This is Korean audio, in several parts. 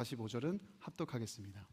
45절은 합독하겠습니다.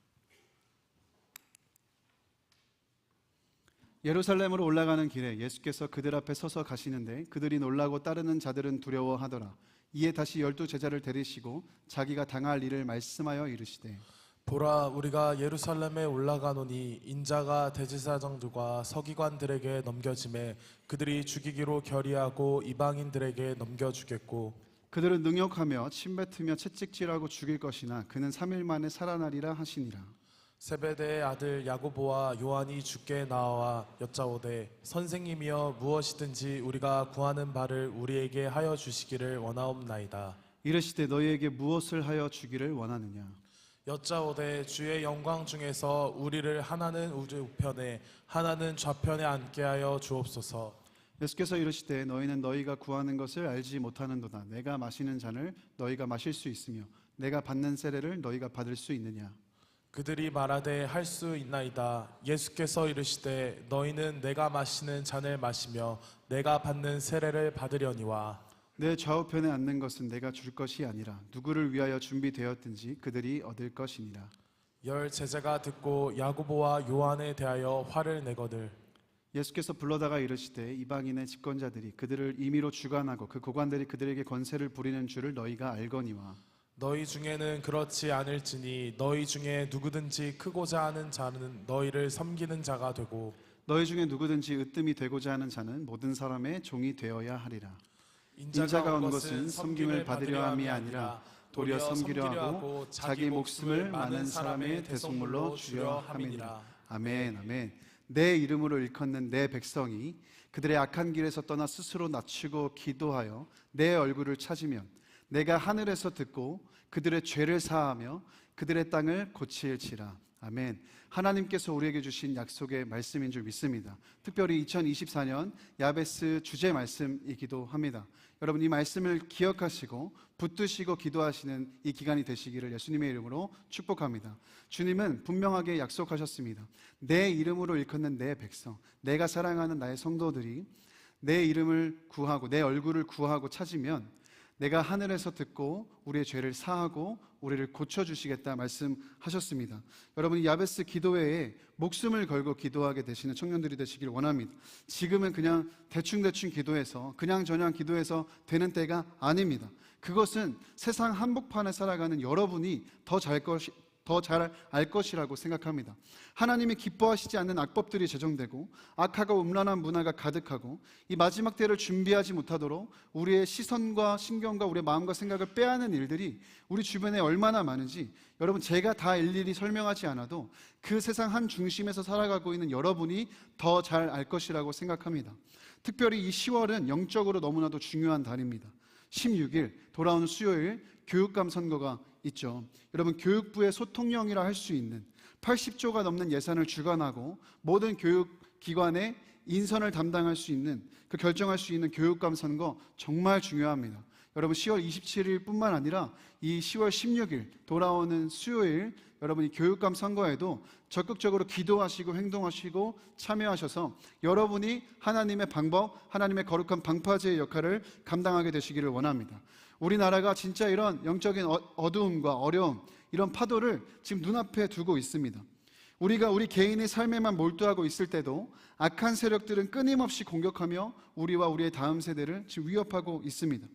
예루살렘으로 올라가는 길에 예수께서 그들 앞에 서서 가시는데 그들이 놀라고 따르는 자들은 두려워하더라. 이에 다시 12 제자를 데리시고 자기가 당할 일을 말씀하여 이르시되, 보라, 우리가 예루살렘에 올라가노니 인자가 대제사장들과 서기관들에게 넘겨짐에 그들이 죽이기로 결의하고 이방인들에게 넘겨주겠고, 그들은 능욕하며 침뱉으며 채찍질하고 죽일 것이나 그는 3일 만에 살아나리라 하시니라. 세베대의 아들 야고보와 요한이 주께 나와 여짜오되, 선생님이여, 무엇이든지 우리가 구하는 바를 우리에게 하여 주시기를 원하옵나이다. 이르시되 너희에게 무엇을 하여 주기를 원하느냐? 여짜오되, 주의 영광 중에서 우리를 하나는 우편에 하나는 좌편에 앉게 하여 주옵소서. 예수께서 이르시되 너희는 너희가 구하는 것을 알지 못하는도다. 내가 마시는 잔을 너희가 마실 수 있으며 내가 받는 세례를 너희가 받을 수 있느냐? 그들이 말하되 할 수 있나이다. 예수께서 이르시되 너희는 내가 마시는 잔을 마시며 내가 받는 세례를 받으려니와. 내 좌우편에 앉는 것은 내가 줄 것이 아니라 누구를 위하여 준비되었든지 그들이 얻을 것이니라. 10 제자가 듣고 야고보와 요한에 대하여 화를 내거늘, 예수께서 불러다가 이르시되 이방인의 집권자들이 그들을 임의로 주관하고 그 고관들이 그들에게 권세를 부리는 줄을 너희가 알거니와. 너희 중에는 그렇지 않을지니 너희 중에 누구든지 크고자 하는 자는 너희를 섬기는 자가 되고, 너희 중에 누구든지 으뜸이 되고자 하는 자는 모든 사람의 종이 되어야 하리라. 인자가 온 것은 섬김을 받으려 함이 아니라 도리어 섬기려 하고 자기 목숨을 많은 사람의 대속물로 주려 함이니라. 아멘, 아멘. 내 이름으로 일컫는 내 백성이 그들의 악한 길에서 떠나 스스로 낮추고 기도하여 내 얼굴을 찾으면 내가 하늘에서 듣고 그들의 죄를 사하며 그들의 땅을 고칠지라. 아멘. 하나님께서 우리에게 주신 약속의 말씀인 줄 믿습니다. 특별히 2024년 야베스 주제 말씀이기도 합니다. 여러분, 이 말씀을 기억하시고 붙드시고 기도하시는 이 기간이 되시기를 예수님의 이름으로 축복합니다. 주님은 분명하게 약속하셨습니다. 내 이름으로 일컫는 내 백성, 내가 사랑하는 나의 성도들이 내 이름을 구하고 내 얼굴을 구하고 찾으면 내가 하늘에서 듣고 우리의 죄를 사하고 우리를 고쳐주시겠다 말씀하셨습니다. 여러분이 야베스 기도회에 목숨을 걸고 기도하게 되시는 청년들이 되시길 원합니다. 지금은 그냥 대충대충 기도해서 그냥저냥 기도해서 되는 때가 아닙니다. 그것은 세상 한복판에 살아가는 여러분이 더 잘 알 것이라고 생각합니다. 하나님이 기뻐하시지 않는 악법들이 제정되고 악하고 음란한 문화가 가득하고 이 마지막 때를 준비하지 못하도록 우리의 시선과 신경과 우리의 마음과 생각을 빼앗는 일들이 우리 주변에 얼마나 많은지 여러분, 제가 다 일일이 설명하지 않아도 그 세상 한 중심에서 살아가고 있는 여러분이 더 잘 알 것이라고 생각합니다. 특별히 이 10월은 영적으로 너무나도 중요한 달입니다. 16일 돌아오는 수요일 교육감 선거가 있죠. 여러분, 교육부의 소통령이라 할 수 있는 80조가 넘는 예산을 주관하고 모든 교육기관의 인선을 담당할 수 있는, 그 결정할 수 있는 교육감 선거 정말 중요합니다. 여러분, 10월 27일 뿐만 아니라 이 10월 16일 돌아오는 수요일 여러분, 이 교육감 선거에도 적극적으로 기도하시고 행동하시고 참여하셔서 여러분이 하나님의 방법, 하나님의 거룩한 방파제의 역할을 감당하게 되시기를 원합니다. 우리나라가 진짜 이런 영적인 어두움과 어려움, 이런 파도를 지금 눈앞에 두고 있습니다. 우리가 우리 개인의 삶에만 몰두하고 있을 때도 악한 세력들은 끊임없이 공격하며 우리와 우리의 다음 세대를 지금 위협하고 있습니다.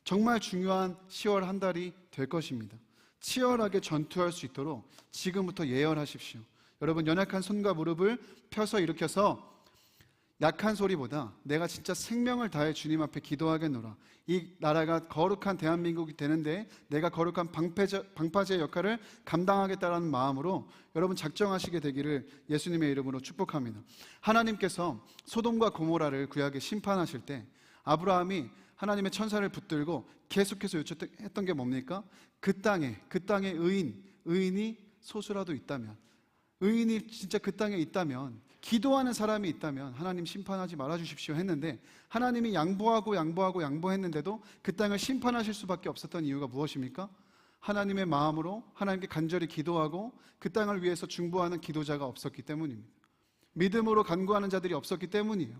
정말 중요한 10월 한 달이 될 것입니다. 치열하게 전투할 수 있도록 지금부터 예언하십시오. 여러분, 연약한 손과 무릎을 펴서 일으켜서 약한 소리보다 내가 진짜 생명을 다해 주님 앞에 기도하겠노라. 이 나라가 거룩한 대한민국이 되는데 내가 거룩한 방파제의 역할을 감당하겠다는 마음으로 여러분 작정하시게 되기를 예수님의 이름으로 축복합니다. 하나님께서 소돔과 고모라를 구약에 심판하실 때 아브라함이 하나님의 천사를 붙들고 계속해서 요청했던 게 뭡니까? 그 땅에 의인이 소수라도 있다면, 의인이 진짜 그 땅에 있다면, 기도하는 사람이 있다면 하나님 심판하지 말아주십시오 했는데, 하나님이 양보했는데도 그 땅을 심판하실 수밖에 없었던 이유가 무엇입니까? 하나님의 마음으로 하나님께 간절히 기도하고 그 땅을 위해서 중보하는 기도자가 없었기 때문입니다. 믿음으로 간구하는 자들이 없었기 때문이에요.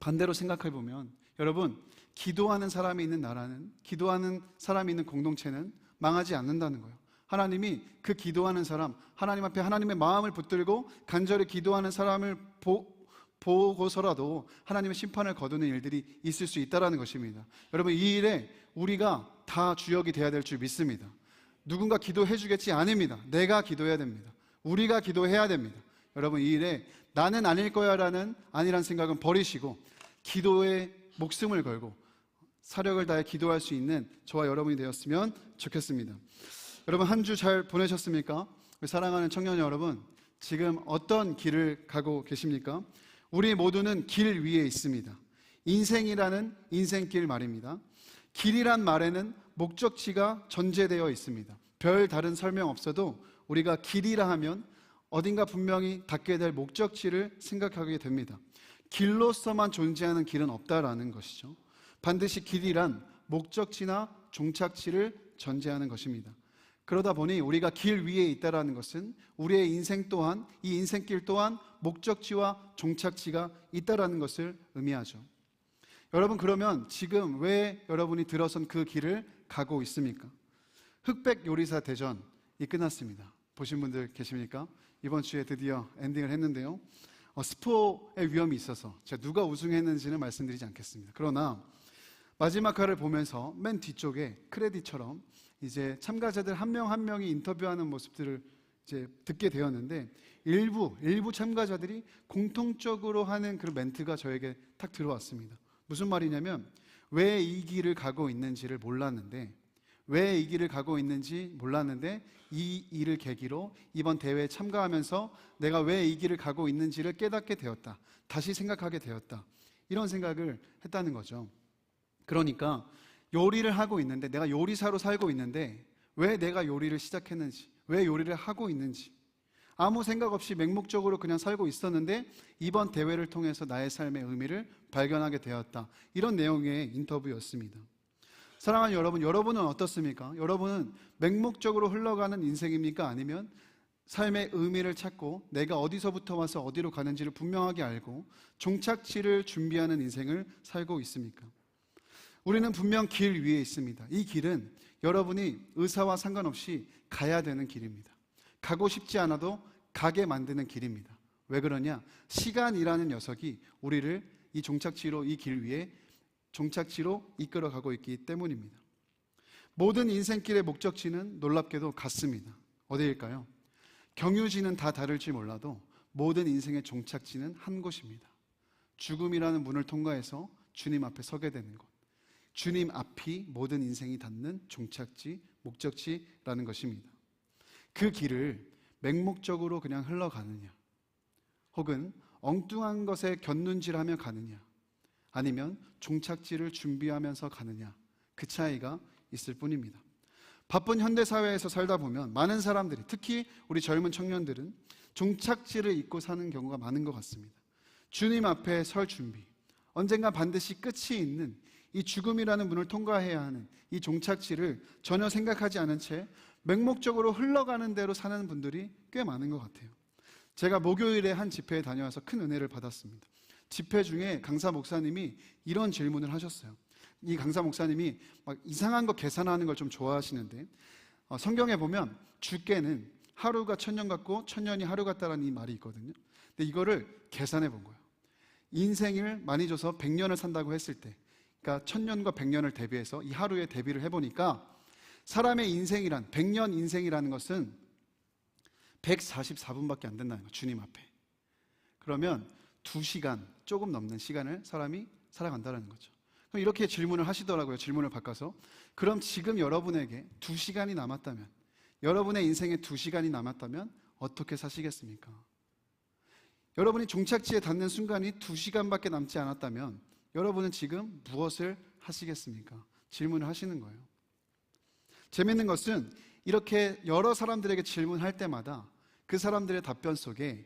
반대로 생각해 보면 여러분, 기도하는 사람이 있는 나라는, 기도하는 사람이 있는 공동체는 망하지 않는다는 거예요. 하나님이 그 기도하는 사람, 하나님 앞에 하나님의 마음을 붙들고 간절히 기도하는 사람을 보고서라도 하나님의 심판을 거두는 일들이 있을 수 있다는 것입니다. 여러분, 이 일에 우리가 다 주역이 되어야 될 줄 믿습니다. 누군가 기도해 주겠지? 아닙니다. 내가 기도해야 됩니다. 우리가 기도해야 됩니다. 여러분, 이 일에 나는 아닐 거야 라는 아니란 생각은 버리시고 기도에 목숨을 걸고 사력을 다해 기도할 수 있는 저와 여러분이 되었으면 좋겠습니다. 여러분, 한 주 잘 보내셨습니까? 사랑하는 청년 여러분, 지금 어떤 길을 가고 계십니까? 우리 모두는 길 위에 있습니다. 인생이라는 인생길 말입니다. 길이란 말에는 목적지가 전제되어 있습니다. 별 다른 설명 없어도 우리가 길이라 하면 어딘가 분명히 닿게 될 목적지를 생각하게 됩니다. 길로서만 존재하는 길은 없다라는 것이죠. 반드시 길이란 목적지나 종착지를 전제하는 것입니다. 그러다 보니 우리가 길 위에 있다라는 것은 우리의 인생 또한, 이 인생길 또한 목적지와 종착지가 있다라는 것을 의미하죠. 여러분, 그러면 지금 왜 여러분이 들어선 그 길을 가고 있습니까? 흑백 요리사 대전이 끝났습니다. 보신 분들 계십니까? 이번 주에 드디어 엔딩을 했는데요. 스포의 위험이 있어서 제가 누가 우승했는지는 말씀드리지 않겠습니다. 그러나 마지막 화를 보면서 맨 뒤쪽에 크레딧처럼 이제 참가자들 한 명 한 명이 인터뷰하는 모습들을 이제 듣게 되었는데 일부 참가자들이 공통적으로 하는 그 멘트가 저에게 탁 들어왔습니다. 무슨 말이냐면 왜 이 길을 가고 있는지를 몰랐는데 왜 이 길을 가고 있는지 몰랐는데 이 일을 계기로 이번 대회에 참가하면서 내가 왜 이 길을 가고 있는지를 깨닫게 되었다. 다시 생각하게 되었다. 이런 생각을 했다는 거죠. 그러니까 요리를 하고 있는데, 내가 요리사로 살고 있는데 왜 내가 요리를 시작했는지, 왜 요리를 하고 있는지 아무 생각 없이 맹목적으로 그냥 살고 있었는데 이번 대회를 통해서 나의 삶의 의미를 발견하게 되었다. 이런 내용의 인터뷰였습니다. 사랑하는 여러분, 여러분은 어떻습니까? 여러분은 맹목적으로 흘러가는 인생입니까? 아니면 삶의 의미를 찾고 내가 어디서부터 와서 어디로 가는지를 분명하게 알고 종착지를 준비하는 인생을 살고 있습니까? 우리는 분명 길 위에 있습니다. 이 길은 여러분이 의사와 상관없이 가야 되는 길입니다. 가고 싶지 않아도 가게 만드는 길입니다. 왜 그러냐? 시간이라는 녀석이 우리를 이 종착지로, 이 길 위에 종착지로 이끌어가고 있기 때문입니다. 모든 인생길의 목적지는 놀랍게도 같습니다. 어디일까요? 경유지는 다 다를지 몰라도 모든 인생의 종착지는 한 곳입니다. 죽음이라는 문을 통과해서 주님 앞에 서게 되는 곳. 주님 앞이 모든 인생이 닿는 종착지, 목적지라는 것입니다. 그 길을 맹목적으로 그냥 흘러가느냐, 혹은 엉뚱한 것에 곁눈질하며 가느냐, 아니면 종착지를 준비하면서 가느냐, 그 차이가 있을 뿐입니다. 바쁜 현대사회에서 살다 보면 많은 사람들이, 특히 우리 젊은 청년들은 종착지를 잊고 사는 경우가 많은 것 같습니다. 주님 앞에 설 준비, 언젠가 반드시 끝이 있는 이 죽음이라는 문을 통과해야 하는 이 종착지를 전혀 생각하지 않은 채 맹목적으로 흘러가는 대로 사는 분들이 꽤 많은 것 같아요. 제가 목요일에 한 집회에 다녀와서 큰 은혜를 받았습니다. 집회 중에 강사 목사님이 이런 질문을 하셨어요. 이 강사 목사님이 막 이상한 거 계산하는 걸 좀 좋아하시는데 성경에 보면 주께는 하루가 천년 같고 천년이 하루 같다라는 이 말이 있거든요. 근데 이거를 계산해 본 거예요. 인생을 많이 줘서 100년을 산다고 했을 때, 그러니까 1000년과 100년을 대비해서 이 하루에 대비를 해보니까 사람의 인생이란, 100년 인생이라는 것은 144분밖에 안 된다는 거예요. 주님 앞에. 그러면 2시간 조금 넘는 시간을 사람이 살아간다는 거죠. 그럼 이렇게 질문을 하시더라고요. 질문을 바꿔서. 그럼 지금 여러분에게 2시간이 남았다면, 여러분의 인생에 2시간이 남았다면 어떻게 사시겠습니까? 여러분이 종착지에 닿는 순간이 2시간밖에 남지 않았다면 여러분은 지금 무엇을 하시겠습니까? 질문을 하시는 거예요. 재밌는 것은 이렇게 여러 사람들에게 질문할 때마다 그 사람들의 답변 속에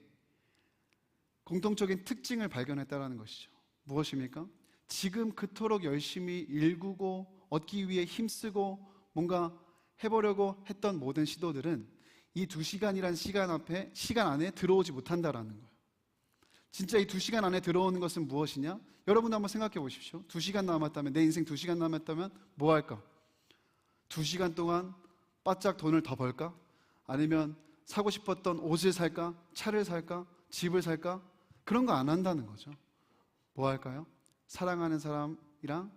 공통적인 특징을 발견했다는 것이죠. 무엇입니까? 지금 그토록 열심히 일구고 얻기 위해 힘쓰고 뭔가 해보려고 했던 모든 시도들은 이 2시간이란 시간 안에 들어오지 못한다라는 거예요. 진짜 이 2시간 안에 들어오는 것은 무엇이냐? 여러분도 한번 생각해 보십시오. 2시간 남았다면, 내 인생 2시간 남았다면 뭐 할까? 2시간 동안 바짝 돈을 더 벌까? 아니면 사고 싶었던 옷을 살까? 차를 살까? 집을 살까? 그런 거 안 한다는 거죠. 뭐 할까요? 사랑하는 사람이랑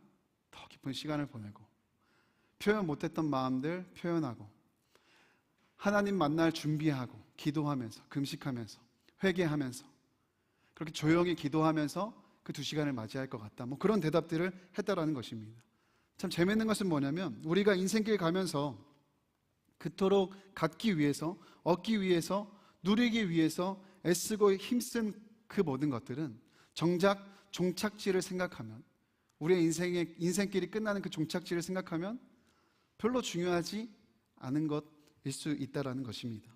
더 깊은 시간을 보내고, 표현 못했던 마음들 표현하고, 하나님 만날 준비하고, 기도하면서, 금식하면서, 회개하면서, 그렇게 조용히 기도하면서 그 2시간을 맞이할 것 같다. 뭐 그런 대답들을 했다라는 것입니다. 참 재밌는 것은 뭐냐면, 우리가 인생길 가면서 그토록 갖기 위해서, 얻기 위해서, 누리기 위해서 애쓰고 힘쓴 그 모든 것들은 정작 종착지를 생각하면, 우리의 인생길이 끝나는 그 종착지를 생각하면 별로 중요하지 않은 것일 수 있다는 것입니다.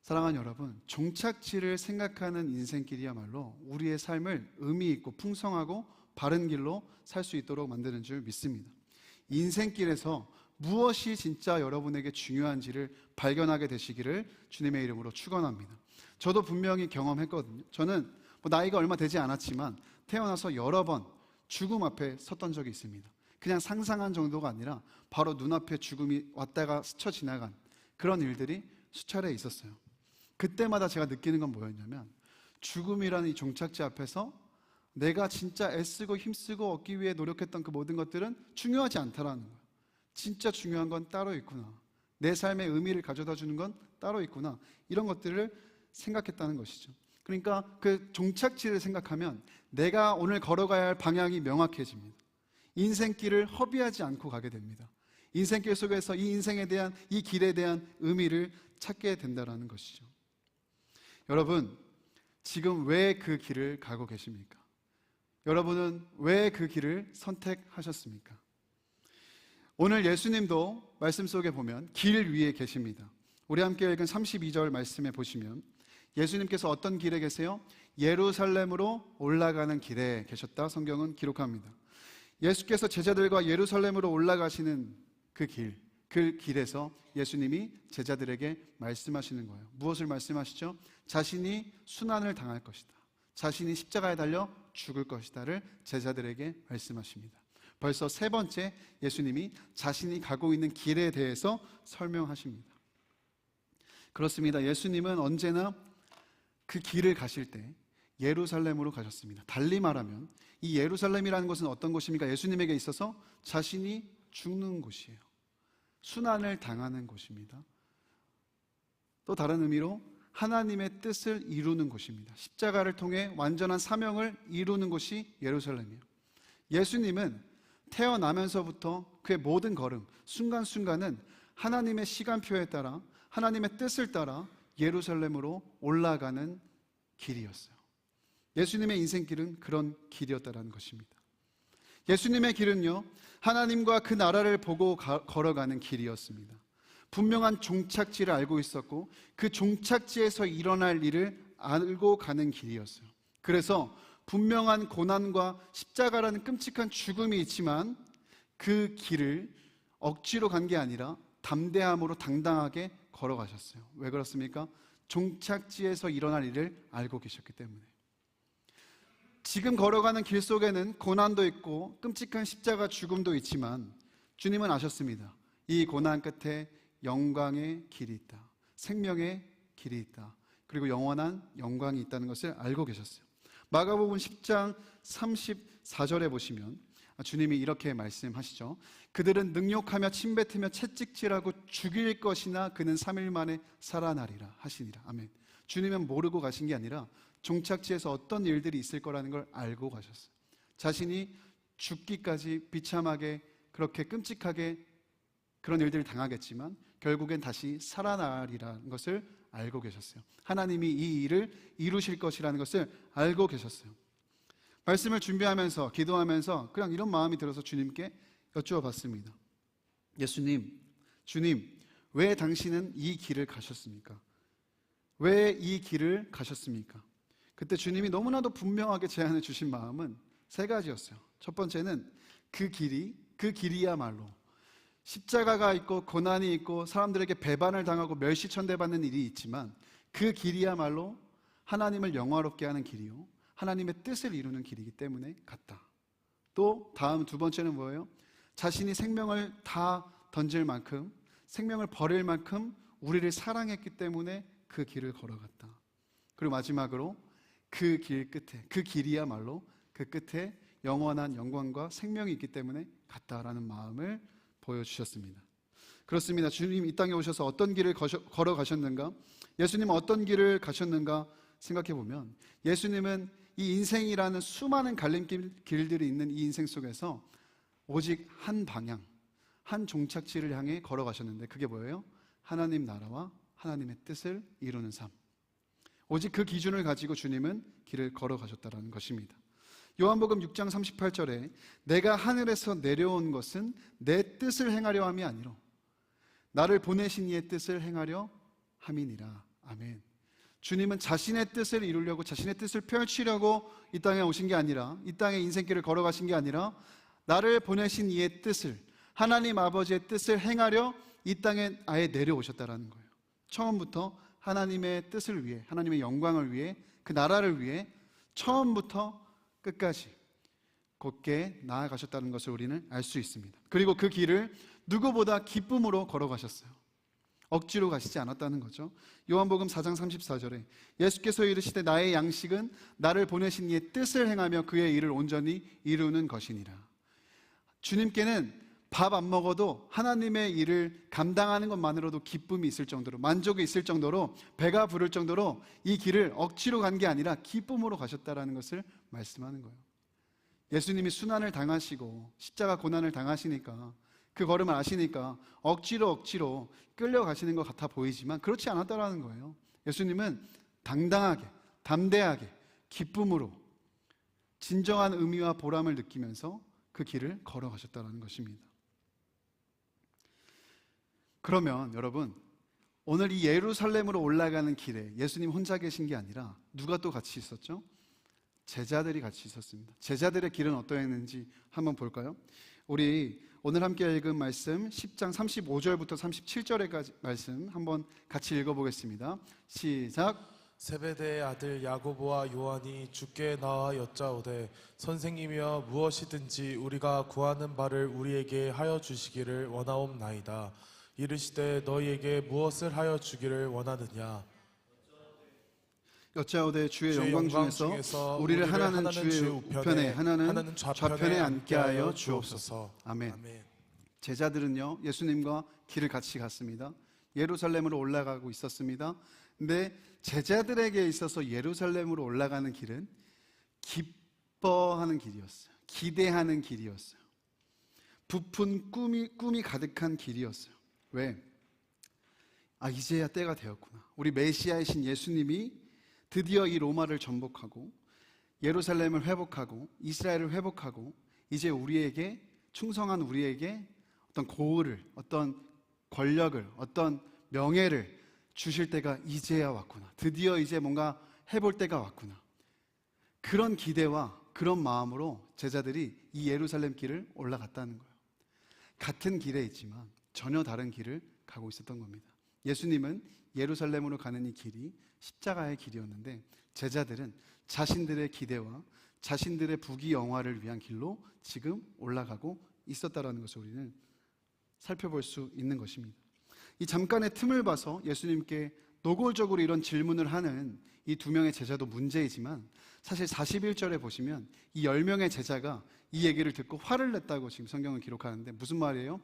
사랑하는 여러분, 종착지를 생각하는 인생길이야말로 우리의 삶을 의미 있고 풍성하고 바른 길로 살 수 있도록 만드는 줄 믿습니다. 인생길에서 무엇이 진짜 여러분에게 중요한지를 발견하게 되시기를 주님의 이름으로 축원합니다. 저도 분명히 경험했거든요. 저는 나이가 얼마 되지 않았지만 태어나서 여러 번 죽음 앞에 섰던 적이 있습니다. 그냥 상상한 정도가 아니라 바로 눈앞에 죽음이 왔다가 스쳐 지나간 그런 일들이 수차례 있었어요. 그때마다 제가 느끼는 건 뭐였냐면, 죽음이라는 이 종착지 앞에서 내가 진짜 애쓰고 힘쓰고 얻기 위해 노력했던 그 모든 것들은 중요하지 않다라는 거예요. 진짜 중요한 건 따로 있구나. 내 삶의 의미를 가져다 주는 건 따로 있구나. 이런 것들을 생각했다는 것이죠. 그러니까 그 종착지를 생각하면 내가 오늘 걸어가야 할 방향이 명확해집니다. 인생길을 허비하지 않고 가게 됩니다. 인생길 속에서 이 인생에 대한, 이 길에 대한 의미를 찾게 된다는 것이죠. 여러분, 지금 왜 그 길을 가고 계십니까? 여러분은 왜 그 길을 선택하셨습니까? 오늘 예수님도 말씀 속에 보면 길 위에 계십니다. 우리 함께 읽은 32절 말씀에 보시면 예수님께서 어떤 길에 계세요? 예루살렘으로 올라가는 길에 계셨다 성경은 기록합니다. 예수께서 제자들과 예루살렘으로 올라가시는 그 길에서 예수님이 제자들에게 말씀하시는 거예요. 무엇을 말씀하시죠? 자신이 순환을 당할 것이다, 자신이 십자가에 달려 죽을 것이다를 제자들에게 말씀하십니다. 벌써 3번째 예수님이 자신이 가고 있는 길에 대해서 설명하십니다. 그렇습니다. 예수님은 언제나 그 길을 가실 때 예루살렘으로 가셨습니다. 달리 말하면 이 예루살렘이라는 것은 어떤 곳입니까? 예수님에게 있어서 자신이 죽는 곳이에요. 순환을 당하는 곳입니다. 또 다른 의미로 하나님의 뜻을 이루는 곳입니다. 십자가를 통해 완전한 사명을 이루는 곳이 예루살렘이에요. 예수님은 태어나면서부터 그의 모든 걸음, 순간순간은 하나님의 시간표에 따라, 하나님의 뜻을 따라 예루살렘으로 올라가는 길이었어요. 예수님의 인생길은 그런 길이었다는 것입니다. 예수님의 길은요, 하나님과 그 나라를 보고 걸어가는 길이었습니다. 분명한 종착지를 알고 있었고 그 종착지에서 일어날 일을 알고 가는 길이었어요. 그래서 분명한 고난과 십자가라는 끔찍한 죽음이 있지만 그 길을 억지로 간 게 아니라 담대함으로 당당하게 걸어가셨어요. 왜 그렇습니까? 종착지에서 일어날 일을 알고 계셨기 때문에. 지금 걸어가는 길 속에는 고난도 있고 끔찍한 십자가 죽음도 있지만 주님은 아셨습니다. 이 고난 끝에 영광의 길이 있다, 생명의 길이 있다, 그리고 영원한 영광이 있다는 것을 알고 계셨어요. 마가복음 10장 34절에 보시면 주님이 이렇게 말씀하시죠. 그들은 능욕하며 침뱉으며 채찍질하고 죽일 것이나 그는 3일 만에 살아나리라 하시니라. 아멘. 주님은 모르고 가신 게 아니라 종착지에서 어떤 일들이 있을 거라는 걸 알고 가셨어요. 자신이 죽기까지 비참하게 그렇게 끔찍하게 그런 일들을 당하겠지만 결국엔 다시 살아나리라는 것을 알고 계셨어요. 하나님이 이 일을 이루실 것이라는 것을 알고 계셨어요. 말씀을 준비하면서 기도하면서 그냥 이런 마음이 들어서 주님께 여쭈어 봤습니다. 예수님, 주님, 왜 당신은 이 길을 가셨습니까? 왜 이 길을 가셨습니까? 그때 주님이 너무나도 분명하게 제안해 주신 마음은 3가지였어요. 첫 번째는 그 길이야말로 십자가가 있고 고난이 있고 사람들에게 배반을 당하고 멸시천대받는 일이 있지만 그 길이야말로 하나님을 영화롭게 하는 길이요, 하나님의 뜻을 이루는 길이기 때문에 갔다. 또 다음 2번째는 뭐예요? 자신이 생명을 다 던질 만큼, 생명을 버릴 만큼 우리를 사랑했기 때문에 그 길을 걸어갔다. 그리고 마지막으로 그 길 끝에, 그 길이야말로 그 끝에 영원한 영광과 생명이 있기 때문에 갔다라는 마음을 보여주셨습니다. 그렇습니다. 주님 이 땅에 오셔서 어떤 길을 걸어가셨는가? 예수님은 어떤 길을 가셨는가 생각해 보면, 예수님은 이 인생이라는 수많은 갈림길들이 있는 이 인생 속에서 오직 한 방향, 한 종착지를 향해 걸어가셨는데, 그게 뭐예요? 하나님 나라와 하나님의 뜻을 이루는 삶. 오직 그 기준을 가지고 주님은 길을 걸어가셨다는 것입니다. 요한복음 6장 38절에 내가 하늘에서 내려온 것은 내 뜻을 행하려 함이 아니로 나를 보내신 이의 뜻을 행하려 함이니라. 아멘. 주님은 자신의 뜻을 이루려고, 자신의 뜻을 펼치려고 이 땅에 오신 게 아니라, 이 땅에 인생길을 걸어가신 게 아니라, 나를 보내신 이의 뜻을, 하나님 아버지의 뜻을 행하려 이 땅에 아예 내려오셨다라는 거예요. 처음부터 하나님의 뜻을 위해, 하나님의 영광을 위해, 그 나라를 위해 처음부터 끝까지 곧게 나아가셨다는 것을 우리는 알 수 있습니다. 그리고 그 길을 누구보다 기쁨으로 걸어가셨어요. 억지로 가시지 않았다는 거죠. 요한복음 4장 34절에 예수께서 이르시되 나의 양식은 나를 보내신 이의 뜻을 행하며 그의 일을 온전히 이루는 것이니라. 주님께는 밥 안 먹어도 하나님의 일을 감당하는 것만으로도 기쁨이 있을 정도로, 만족이 있을 정도로, 배가 부를 정도로 이 길을 억지로 간 게 아니라 기쁨으로 가셨다라는 것을 말씀하는 거예요. 예수님이 순환을 당하시고 십자가 고난을 당하시니까, 그 걸음을 아시니까 억지로 끌려가시는 것 같아 보이지만 그렇지 않았다라는 거예요. 예수님은 당당하게, 담대하게, 기쁨으로 진정한 의미와 보람을 느끼면서 그 길을 걸어가셨다는 것입니다. 그러면 여러분, 오늘 이 예루살렘으로 올라가는 길에 예수님 혼자 계신 게 아니라 누가 또 같이 있었죠? 제자들이 같이 있었습니다. 제자들의 길은 어떠했는지 한번 볼까요? 우리 오늘 함께 읽은 말씀 10장 35절부터 37절의 말씀 한번 같이 읽어보겠습니다. 시작. 세베대의 아들 야고보와 요한이 주께 나와 여짜오되 선생님이여 무엇이든지 우리가 구하는 바를 우리에게 하여 주시기를 원하옵나이다. 이르시되 너희에게 무엇을 하여 주기를 원하느냐? 여짜오되 주의 영광 중에서 우리를 하나는 주의 우편에 하나는 좌편에 앉게 하여 주옵소서. 아멘. 제자들은요, 예수님과 길을 같이 갔습니다. 예루살렘으로 올라가고 있었습니다. 근데 제자들에게 있어서 예루살렘으로 올라가는 길은 기뻐하는 길이었어요. 기대하는 길이었어요. 부푼 꿈이 가득한 길이었어요. 왜? 이제야 때가 되었구나. 우리 메시아이신 예수님이 드디어 이 로마를 전복하고 예루살렘을 회복하고 이스라엘을 회복하고 이제 우리에게, 충성한 우리에게 어떤 고을을, 어떤 권력을, 어떤 명예를 주실 때가 이제야 왔구나. 드디어 이제 뭔가 해볼 때가 왔구나. 그런 기대와 그런 마음으로 제자들이 이 예루살렘 길을 올라갔다는 거예요. 같은 길에 있지만 전혀 다른 길을 가고 있었던 겁니다. 예수님은 예루살렘으로 가는 이 길이 십자가의 길이었는데, 제자들은 자신들의 기대와 자신들의 부귀영화를 위한 길로 지금 올라가고 있었다는 것을 우리는 살펴볼 수 있는 것입니다. 이 잠깐의 틈을 봐서 예수님께 노골적으로 이런 질문을 하는 이 두 명의 제자도 문제이지만, 사실 41절에 보시면 이 10명의 제자가 이 얘기를 듣고 화를 냈다고 지금 성경은 기록하는데, 무슨 말이에요?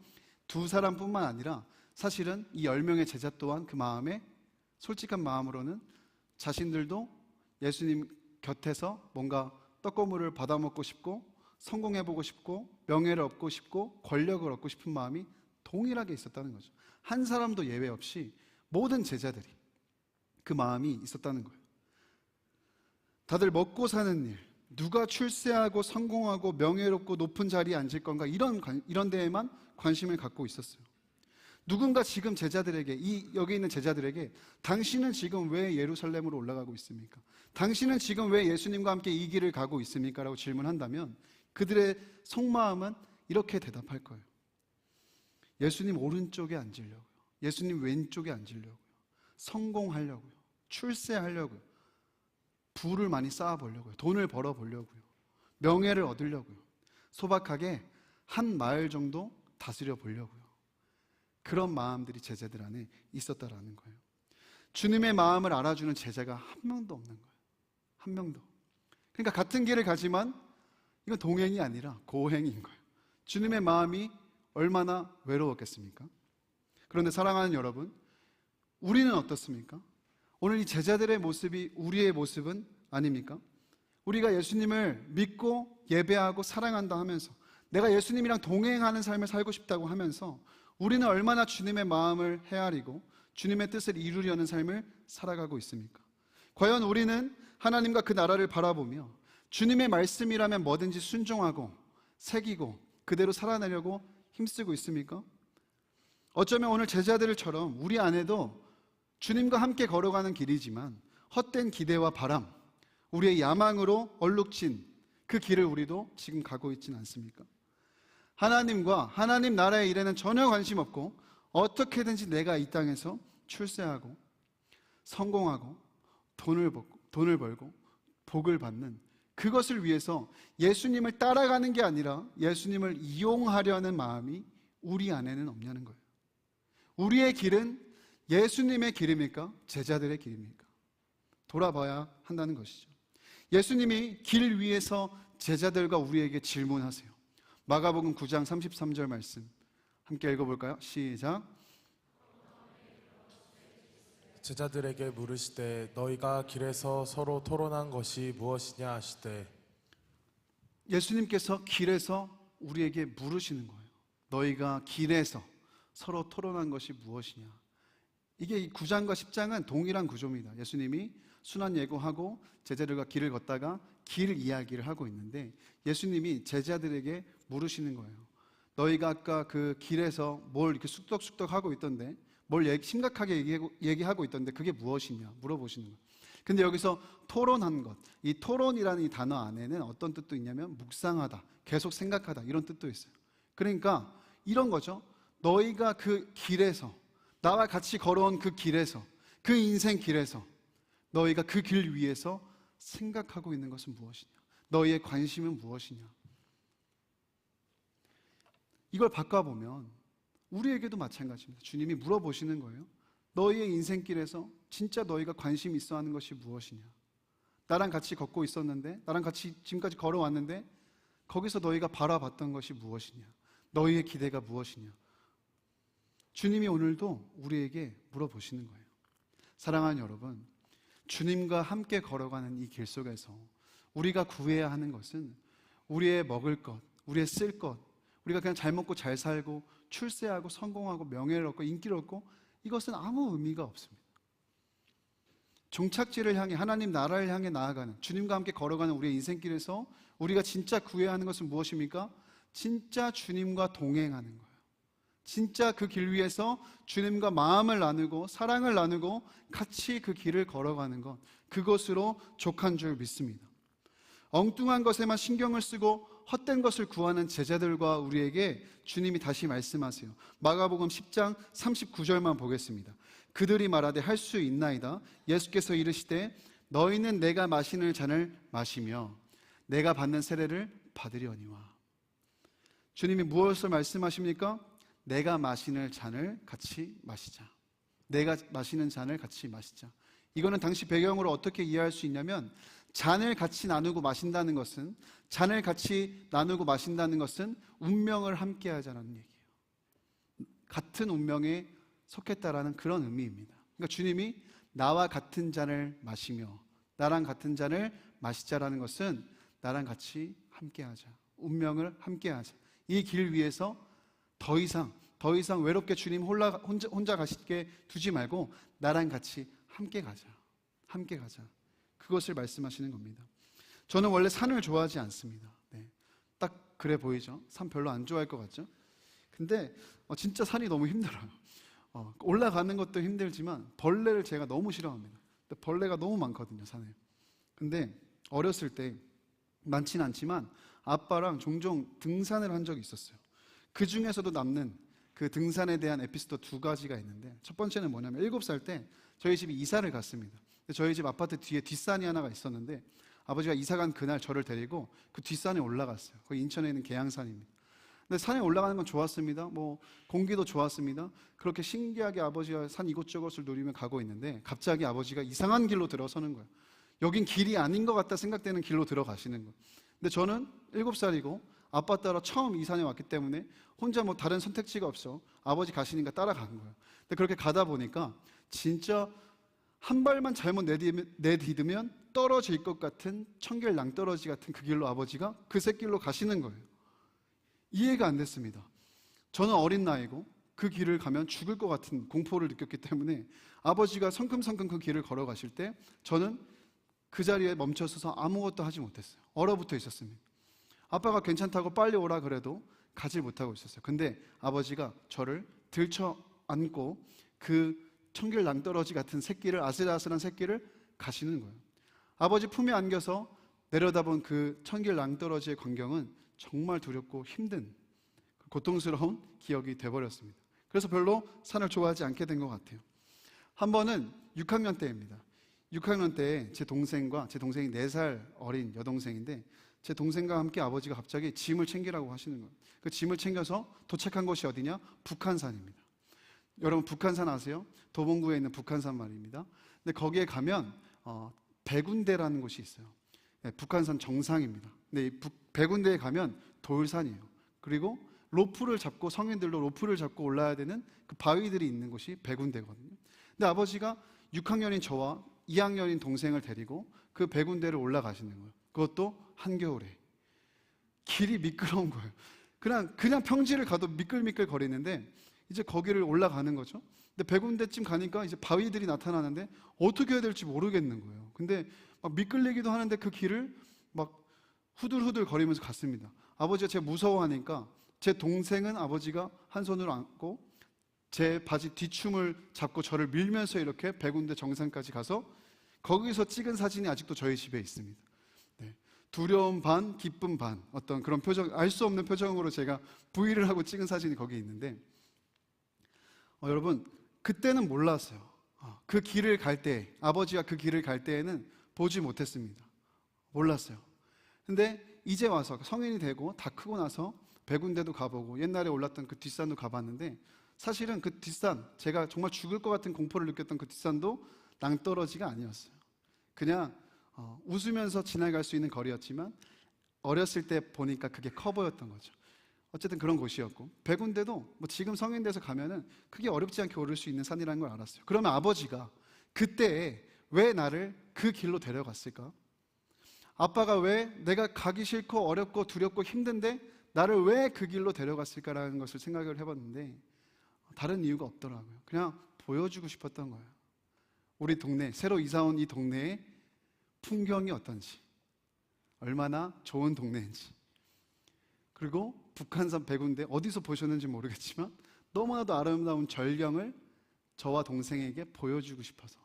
두 사람뿐만 아니라 사실은 이 10명의 제자 또한 그 마음에, 솔직한 마음으로는 자신들도 예수님 곁에서 뭔가 떡고물을 받아먹고 싶고, 성공해보고 싶고, 명예를 얻고 싶고, 권력을 얻고 싶은 마음이 동일하게 있었다는 거죠. 한 사람도 예외 없이 모든 제자들이 그 마음이 있었다는 거예요. 다들 먹고 사는 일, 누가 출세하고 성공하고 명예롭고 높은 자리에 앉을 건가, 이런 데에만 관심을 갖고 있었어요. 누군가 지금 제자들에게, 여기 있는 제자들에게 당신은 지금 왜 예루살렘으로 올라가고 있습니까? 당신은 지금 왜 예수님과 함께 이 길을 가고 있습니까? 라고 질문한다면 그들의 속마음은 이렇게 대답할 거예요. 예수님 오른쪽에 앉으려고요. 예수님 왼쪽에 앉으려고요. 성공하려고요. 출세하려고요. 부를 많이 쌓아보려고요. 돈을 벌어보려고요. 명예를 얻으려고요. 소박하게 한 마을 정도 다스려 보려고요. 그런 마음들이 제자들 안에 있었다라는 거예요. 주님의 마음을 알아주는 제자가 한 명도 없는 거예요. 한 명도. 그러니까 같은 길을 가지만 이건 동행이 아니라 고행인 거예요. 주님의 마음이 얼마나 외로웠겠습니까? 그런데 사랑하는 여러분, 우리는 어떻습니까? 오늘 이 제자들의 모습이 우리의 모습은 아닙니까? 우리가 예수님을 믿고 예배하고 사랑한다 하면서, 내가 예수님이랑 동행하는 삶을 살고 싶다고 하면서 우리는 얼마나 주님의 마음을 헤아리고 주님의 뜻을 이루려는 삶을 살아가고 있습니까? 과연 우리는 하나님과 그 나라를 바라보며 주님의 말씀이라면 뭐든지 순종하고 새기고 그대로 살아내려고 힘쓰고 있습니까? 어쩌면 오늘 제자들처럼 우리 안에도 주님과 함께 걸어가는 길이지만 헛된 기대와 바람, 우리의 야망으로 얼룩진 그 길을 우리도 지금 가고 있지는 않습니까? 하나님과 하나님 나라의 일에는 전혀 관심 없고 어떻게든지 내가 이 땅에서 출세하고 성공하고 돈을 벌고 복을 받는 그것을 위해서 예수님을 따라가는 게 아니라 예수님을 이용하려는 마음이 우리 안에는 없냐는 거예요. 우리의 길은 예수님의 길입니까? 제자들의 길입니까? 돌아봐야 한다는 것이죠. 예수님이 길 위에서 제자들과 우리에게 질문하세요. 마가복음 9장 33절 말씀 함께 읽어볼까요? 시작. 제자들에게 물으시되 너희가 길에서 서로 토론한 것이 무엇이냐 하시되, 예수님께서 길에서 우리에게 물으시는 거예요. 너희가 길에서 서로 토론한 것이 무엇이냐. 이게 이 9장과 10장은 동일한 구조입니다. 예수님이 순환 예고하고 제자들과 길을 걷다가 길 이야기를 하고 있는데 예수님이 제자들에게 물으시는 거예요. 너희가 아까 그 길에서 뭘 이렇게 쑥덕쑥덕 하고 있던데, 뭘 심각하게 얘기하고 있던데 그게 무엇이냐 물어보시는 거예요. 근데 여기서 토론한 것, 이 토론이라는 이 단어 안에는 어떤 뜻도 있냐면 묵상하다, 계속 생각하다 이런 뜻도 있어요. 그러니까 이런 거죠. 너희가 그 길에서, 나와 같이 걸어온 그 길에서, 그 인생 길에서 너희가 그 길 위에서 생각하고 있는 것은 무엇이냐, 너희의 관심은 무엇이냐. 이걸 바꿔보면 우리에게도 마찬가지입니다. 주님이 물어보시는 거예요. 너희의 인생길에서 진짜 너희가 관심 있어 하는 것이 무엇이냐. 나랑 같이 걷고 있었는데, 나랑 같이 지금까지 걸어왔는데 거기서 너희가 바라봤던 것이 무엇이냐, 너희의 기대가 무엇이냐. 주님이 오늘도 우리에게 물어보시는 거예요. 사랑하는 여러분, 주님과 함께 걸어가는 이 길 속에서 우리가 구해야 하는 것은 우리의 먹을 것, 우리의 쓸 것, 우리가 그냥 잘 먹고 잘 살고 출세하고 성공하고 명예를 얻고 인기를 얻고 이것은 아무 의미가 없습니다. 종착지를 향해, 하나님 나라를 향해 나아가는, 주님과 함께 걸어가는 우리의 인생길에서 우리가 진짜 구해야 하는 것은 무엇입니까? 진짜 주님과 동행하는 거예요. 진짜 그 길 위에서 주님과 마음을 나누고 사랑을 나누고 같이 그 길을 걸어가는 것, 그것으로 족한 줄 믿습니다. 엉뚱한 것에만 신경을 쓰고 헛된 것을 구하는 제자들과 우리에게 주님이 다시 말씀하세요. 마가복음 10장 39절만 보겠습니다. 그들이 말하되 할 수 있나이다. 예수께서 이르시되 너희는 내가 마시는 잔을 마시며 내가 받는 세례를 받으려니와. 주님이 무엇을 말씀하십니까? 내가 마시는 잔을 같이 마시자. 내가 마시는 잔을 같이 마시자. 이거는 당시 배경으로 어떻게 이해할 수 있냐면, 잔을 같이 나누고 마신다는 것은, 잔을 같이 나누고 마신다는 것은 운명을 함께 하자는 얘기예요. 같은 운명에 속했다라는 그런 의미입니다. 그러니까 주님이 나와 같은 잔을 마시며 나랑 같은 잔을 마시자라는 것은 나랑 같이 함께 하자, 운명을 함께 하자. 이 길 위에서 더 이상 외롭게 주님 혼자 가시게 두지 말고 나랑 같이 함께 가자. 함께 가자. 그것을 말씀하시는 겁니다. 저는 원래 산을 좋아하지 않습니다. 네. 딱 그래 보이죠? 산 별로 안 좋아할 것 같죠? 근데 진짜 산이 너무 힘들어요. 올라가는 것도 힘들지만 벌레를 제가 너무 싫어합니다. 벌레가 너무 많거든요, 산에. 근데 어렸을 때 많진 않지만 아빠랑 종종 등산을 한 적이 있었어요. 그 중에서도 남는 그 등산에 대한 에피소드 두 가지가 있는데, 첫 번째는 뭐냐면 7살 때 저희 집이 이사를 갔습니다. 저희 집 아파트 뒤에 뒷산이 하나가 있었는데 아버지가 이사 간 그날 저를 데리고 그 뒷산에 올라갔어요. 거기 인천에 있는 계양산입니다. 근데 산에 올라가는 건 좋았습니다. 뭐 공기도 좋았습니다. 그렇게 신기하게 아버지가 산 이곳저곳을 누리며 가고 있는데 갑자기 아버지가 이상한 길로 들어서는 거예요. 여긴 길이 아닌 것 같다 생각되는 길로 들어가시는 거예요. 근데 저는 7살이고 아빠 따라 처음 이 산에 왔기 때문에 혼자 뭐 다른 선택지가 없어 아버지 가시니까 따라간 거예요. 근데 그렇게 가다 보니까 진짜 한 발만 잘못 내디디면 떨어질 것 같은 청결 낭떠러지 같은 그 길로 아버지가 그 샛길로 가시는 거예요. 이해가 안 됐습니다. 저는 어린 나이고 그 길을 가면 죽을 것 같은 공포를 느꼈기 때문에 아버지가 성큼성큼 그 길을 걸어가실 때 저는 그 자리에 멈춰서서 아무것도 하지 못했어요. 얼어붙어 있었습니다. 아빠가 괜찮다고 빨리 오라 그래도 가지 못하고 있었어요. 근데 아버지가 저를 들쳐 안고 그 청결 낭떠러지 같은 새길을, 아슬아슬한 새길을 가시는 거예요. 아버지 품에 안겨서 내려다본 그 청결 낭떠러지의 광경은 정말 두렵고 힘든 고통스러운 기억이 돼버렸습니다. 그래서 별로 산을 좋아하지 않게 된 것 같아요. 한 번은 6학년 때입니다. 6학년 때 제 동생과, 제 동생이 4살 어린 여동생인데 제 동생과 함께 아버지가 갑자기 짐을 챙기라고 하시는 거예요. 그 짐을 챙겨서 도착한 곳이 어디냐? 북한산입니다. 여러분 북한산 아세요? 도봉구에 있는 북한산 말입니다. 근데 거기에 가면 백운대라는 곳이 있어요. 네, 북한산 정상입니다. 근데 이 백운대에 가면 돌산이에요. 그리고 로프를 잡고 성인들로 로프를 잡고 올라야 되는 그 바위들이 있는 곳이 백운대거든요. 근데 아버지가 6학년인 저와 2학년인 동생을 데리고 그 백운대를 올라가시는 거예요. 그것도 한겨울에. 길이 미끄러운 거예요. 그냥 평지를 가도 미끌미끌 거리는데 이제 거기를 올라가는 거죠. 근데 백운대쯤 가니까 이제 바위들이 나타나는데 어떻게 해야 될지 모르겠는 거예요. 근데 막 미끌리기도 하는데 그 길을 막 후들후들 거리면서 갔습니다. 아버지가 제가 무서워하니까 제 동생은 아버지가 한 손으로 안고 제 바지 뒤춤을 잡고 저를 밀면서 이렇게 백운대 정상까지 가서 거기서 찍은 사진이 아직도 저희 집에 있습니다. 네. 두려움 반, 기쁨 반, 어떤 그런 표정, 알 수 없는 표정으로 제가 V를 하고 찍은 사진이 거기 있는데 여러분 그때는 몰랐어요. 그 길을 갈 때, 아버지가 그 길을 갈 때에는 보지 못했습니다. 몰랐어요. 근데 이제 와서 성인이 되고 다 크고 나서 백운대도 가보고 옛날에 올랐던 그 뒷산도 가봤는데 사실은 그 뒷산, 제가 정말 죽을 것 같은 공포를 느꼈던 그 뒷산도 낭떠러지가 아니었어요. 그냥 웃으면서 지나갈 수 있는 거리였지만 어렸을 때 보니까 그게 커 보였던 거죠. 어쨌든 그런 곳이었고 백운대도 뭐 지금 성인 돼서 가면은 크게 어렵지 않게 오를 수 있는 산이라는 걸 알았어요. 그러면 아버지가 그때 왜 나를 그 길로 데려갔을까? 아빠가 왜 내가 가기 싫고 어렵고 두렵고 힘든데 나를 왜 그 길로 데려갔을까라는 것을 생각을 해봤는데 다른 이유가 없더라고요. 그냥 보여주고 싶었던 거예요. 우리 동네, 새로 이사 온 이 동네의 풍경이 어떤지, 얼마나 좋은 동네인지, 그리고 북한산 백운대 어디서 보셨는지 모르겠지만 너무나도 아름다운 절경을 저와 동생에게 보여주고 싶어서